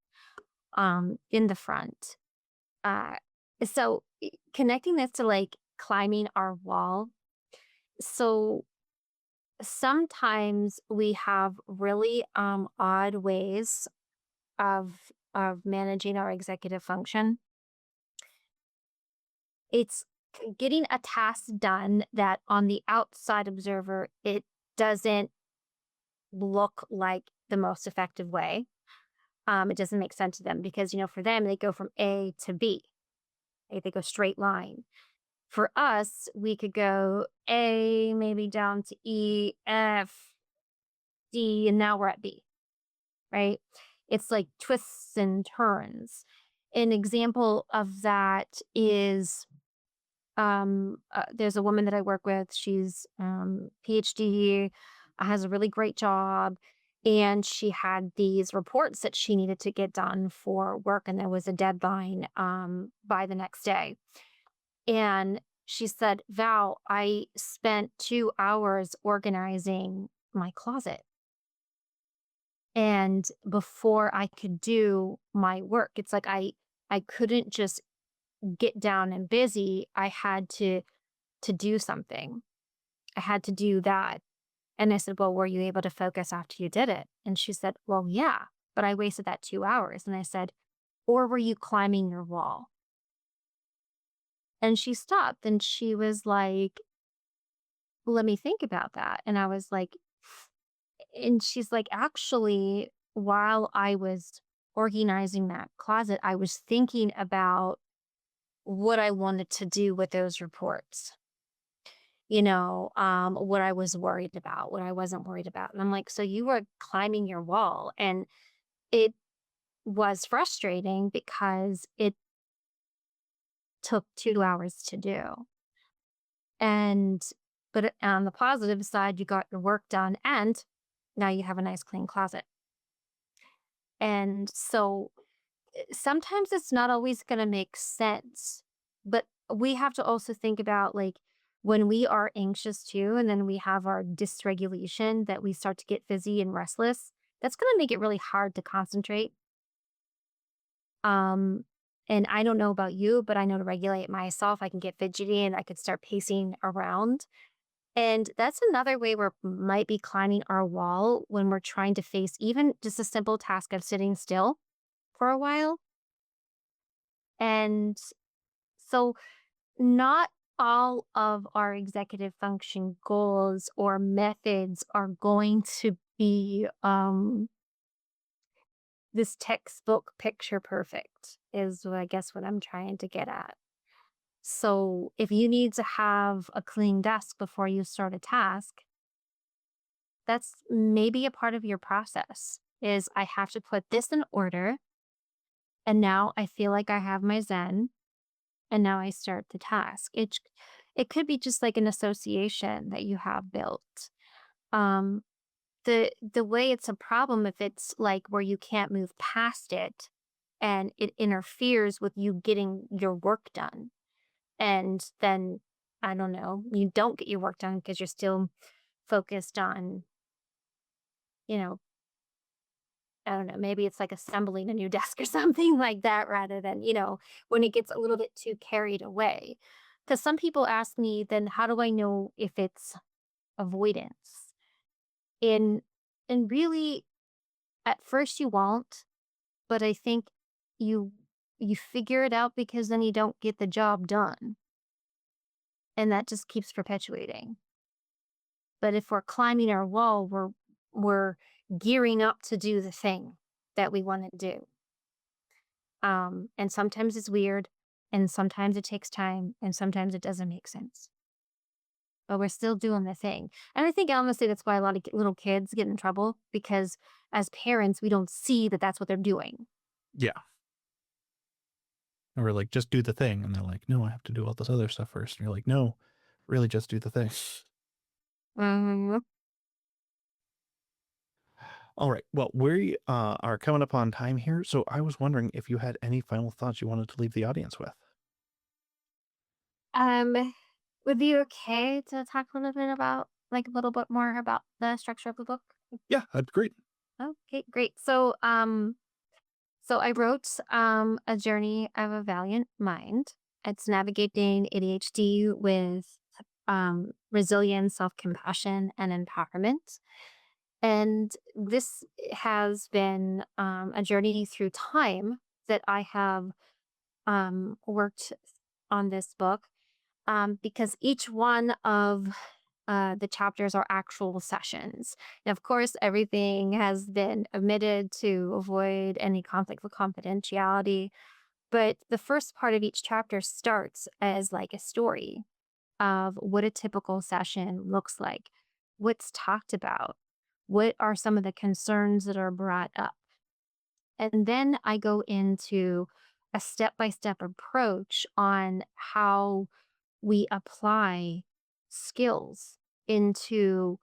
in the front. Uh, so connecting this to like climbing our wall. So sometimes we have really odd ways of managing our executive function. It's getting a task done that on the outside observer, it doesn't look like the most effective way. It doesn't make sense to them because, for them, they go from A to B. They go straight line. For us, we could go A, maybe down to E, F, D, and now we're at B, right? It's like twists and turns. An example of that is there's a woman that I work with. She's PhD, has a really great job, and she had these reports that she needed to get done for work, and there was a deadline by the next day. And she said, "Val, I spent 2 hours organizing my closet." And before I could do my work, it's like I couldn't just get down and busy. I had to do something. I had to do that. And I said, "Well, were you able to focus after you did it?" And she said, "Well, yeah, but I wasted that 2 hours." And I said, "Or were you climbing your wall?" And she stopped and she was like, "Let me think about that." And I was like, and she's like, "Actually, while I was organizing that closet, I was thinking about what I wanted to do with those reports, what I was worried about, what I wasn't worried about." And I'm like, "So you were climbing your wall." And it was frustrating because it took 2 hours to do. And, but on the positive side, you got your work done and now you have a nice clean closet. And so sometimes it's not always going to make sense, but we have to also think about like when we are anxious too, and then we have our dysregulation that we start to get fizzy and restless. That's going to make it really hard to concentrate. Um, and I don't know about you, but I know to regulate myself, I can get fidgety and I could start pacing around. And that's another way we might be climbing our wall when we're trying to face even just a simple task of sitting still for a while. And so, not all of our executive function goals or methods are going to be this textbook picture perfect, is I guess what I'm trying to get at. So, if you need to have a clean desk before you start a task, that's maybe a part of your process. Is I have to put this in order, and now I feel like I have my zen, and now I start the task. It could be just like an association that you have built. Um, the way it's a problem if it's like where you can't move past it and it interferes with you getting your work done. And then I don't know, you don't get your work done because you're still focused on, you know, I don't know, maybe it's like assembling a new desk or something like that rather than, when it gets a little bit too carried away. Because some people ask me, then how do I know if it's avoidance? And and really, at first you won't, but I think you you figure it out because then you don't get the job done, and that just keeps perpetuating. But if we're climbing our wall, we're gearing up to do the thing that we want to do. And sometimes it's weird, and sometimes it takes time, and sometimes it doesn't make sense. But we're still doing the thing. And I think honestly, that's why a lot of little kids get in trouble because as parents, we don't see that that's what they're doing. Yeah. And we're like, just do the thing. And they're like, no, I have to do all this other stuff first. And you're like, no, really just do the thing. Mhm. All right. Well, we are coming up on time here. So I was wondering if you had any final thoughts you wanted to leave the audience with. Um, would be okay to talk a little bit about, like, a little bit more about the structure of the book? Yeah, that's great. Okay, great. So I wrote A Journey of a Valiant Mind. It's navigating ADHD with resilience, self-compassion, and empowerment. And this has been a journey through time that I have worked on this book because each one of the chapters are actual sessions. And of course, everything has been omitted to avoid any conflict with confidentiality. But the first part of each chapter starts as like a story of what a typical session looks like, what's talked about, what are some of the concerns that are brought up. And then I go into a step by step approach on how we apply skills into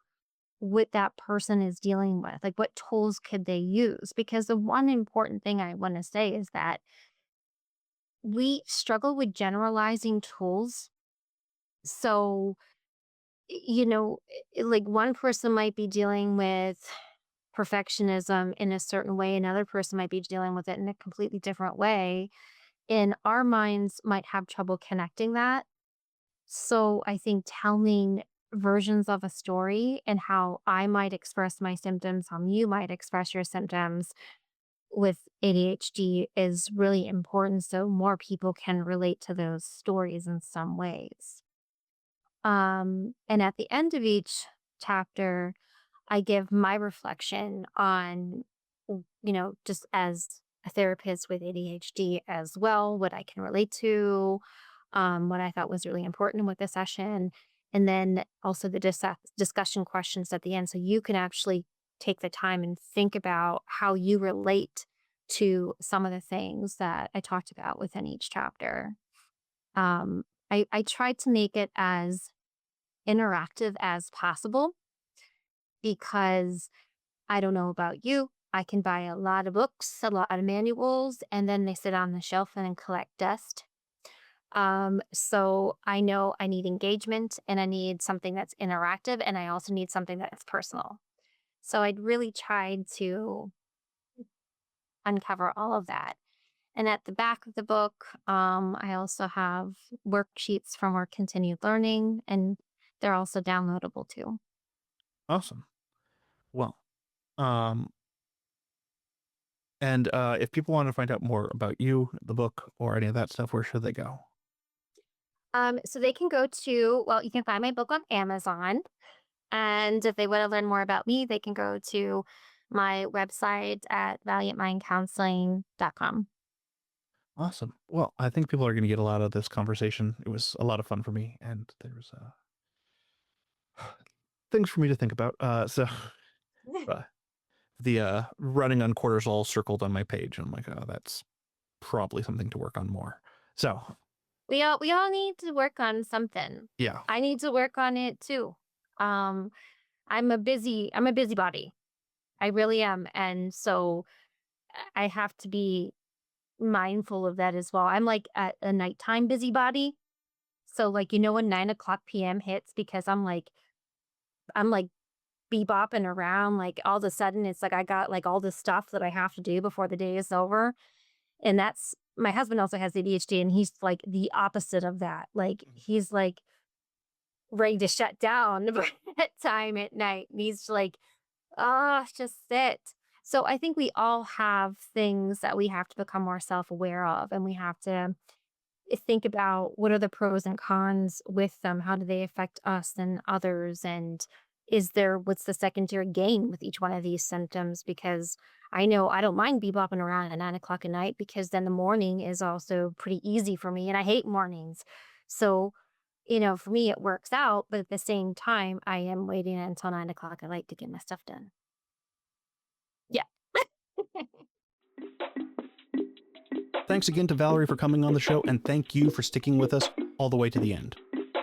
what that person is dealing with. Like, what tools could they use? Because the one important thing I want to say is that we struggle with generalizing tools. So, like one person might be dealing with perfectionism in a certain way, another person might be dealing with it in a completely different way. And our minds might have trouble connecting that. So I think telling versions of a story and how I might express my symptoms, how you might express your symptoms with ADHD is really important so more people can relate to those stories in some ways. And at the end of each chapter, I give my reflection on, just as a therapist with ADHD as well, what I can relate to, what I thought was really important with the session, and then also the discussion questions at the end. So you can actually take the time and think about how you relate to some of the things that I talked about within each chapter. I tried to make it as interactive as possible because I don't know about you. I can buy a lot of books, a lot of manuals, and then they sit on the shelf and then collect dust. So I know I need engagement and I need something that's interactive and I also need something that's personal. So I'd really tried to uncover all of that. And at the back of the book, I also have worksheets from our continued learning, and they're also downloadable too. Awesome. Well, um, and if people want to find out more about you, the book, or any of that stuff, where should they go? So they can go to, well, you can find my book on Amazon. And if they want to learn more about me, they can go to my website at valiantmindcounseling.com. Awesome. Well, I think people are going to get a lot of this conversation. It was a lot of fun for me, and there was things for me to think about. So uh, the running on quarters all circled on my page, and I'm like, oh, that's probably something to work on more. So We all need to work on something. yeah, I need to work on it too. Um, I'm a busybody. I really am. And so I have to be mindful of that as well. I'm like a nighttime busybody. So like, when 9 o'clock PM hits because I'm like bebopping around, like all of a sudden it's like I got like all this stuff that I have to do before the day is over. And that's my husband also has ADHD and he's like the opposite of that. Like he's like ready to shut down by that time at night. And he's like, oh, just sit. So I think we all have things that we have to become more self-aware of and we have to think about what are the pros and cons with them? How do they affect us and others? And what's the secondary gain with each one of these symptoms? Because I know I don't mind bebopping around at 9 o'clock at night because then the morning is also pretty easy for me and I hate mornings. So, for me, it works out. But at the same time, I am waiting until 9 o'clock at night to get my stuff done. Yeah. thanks again to Valerie for coming on the show, and thank you for sticking with us all the way to the end.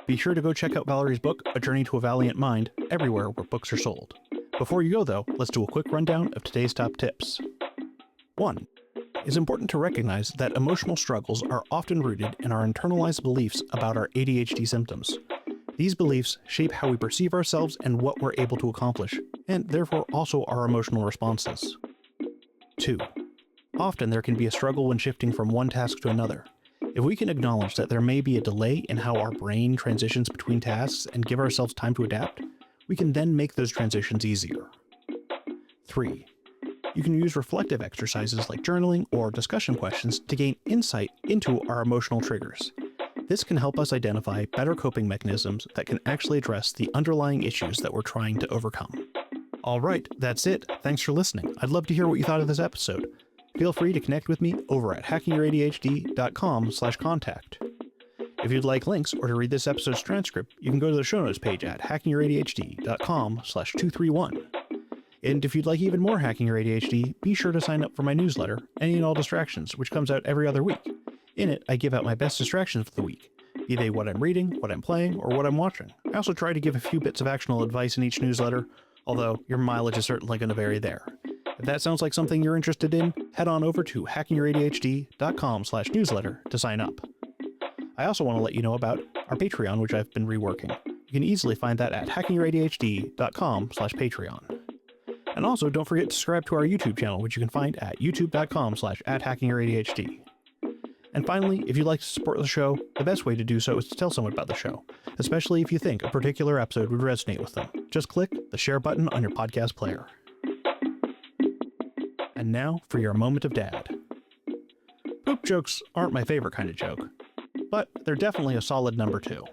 Be sure to go check out Valerie's book, A Journey to a Valiant Mind, everywhere where books are sold. Before you go, though, let's do a quick rundown of today's top tips. 1. It's important to recognize that emotional struggles are often rooted in our internalized beliefs about our ADHD symptoms. These beliefs shape how we perceive ourselves and what we're able to accomplish, and therefore also our emotional responses. 2. Often there can be a struggle when shifting from one task to another. If we can acknowledge that there may be a delay in how our brain transitions between tasks and give ourselves time to adapt, we can then make those transitions easier. 3. You can use reflective exercises like journaling or discussion questions to gain insight into our emotional triggers. This can help us identify better coping mechanisms that can actually address the underlying issues that we're trying to overcome. All right, that's it. Thanks for listening. I'd love to hear what you thought of this episode. Feel free to connect with me over at hackingYourADHD.com/contact. If you'd like links or to read this episode's transcript, you can go to the show notes page at hackingYourADHD.com/231. And if you'd like even more Hacking Your ADHD, be sure to sign up for my newsletter, Any and All Distractions, which comes out every other week. In it, I give out my best distractions for the week, be they what I'm reading, what I'm playing, or what I'm watching. I also try to give a few bits of actionable advice in each newsletter, although your mileage is certainly going to vary there. If that sounds like something you're interested in, head on over to hackingyyouradhd.com/newsletter to sign up. I also want to let you know about our Patreon, which I've been reworking. You can easily find that at hackingyyouradhd.com/Patreon. And also, don't forget to subscribe to our YouTube channel, which you can find at youtube.com/@hackingyyouradhd. And finally, if you'd like to support the show, the best way to do so is to tell someone about the show, especially if you think a particular episode would resonate with them. Just click the share button on your podcast player. And now for your moment of dad. Poop jokes aren't my favorite kind of joke, but they're definitely a solid number 2.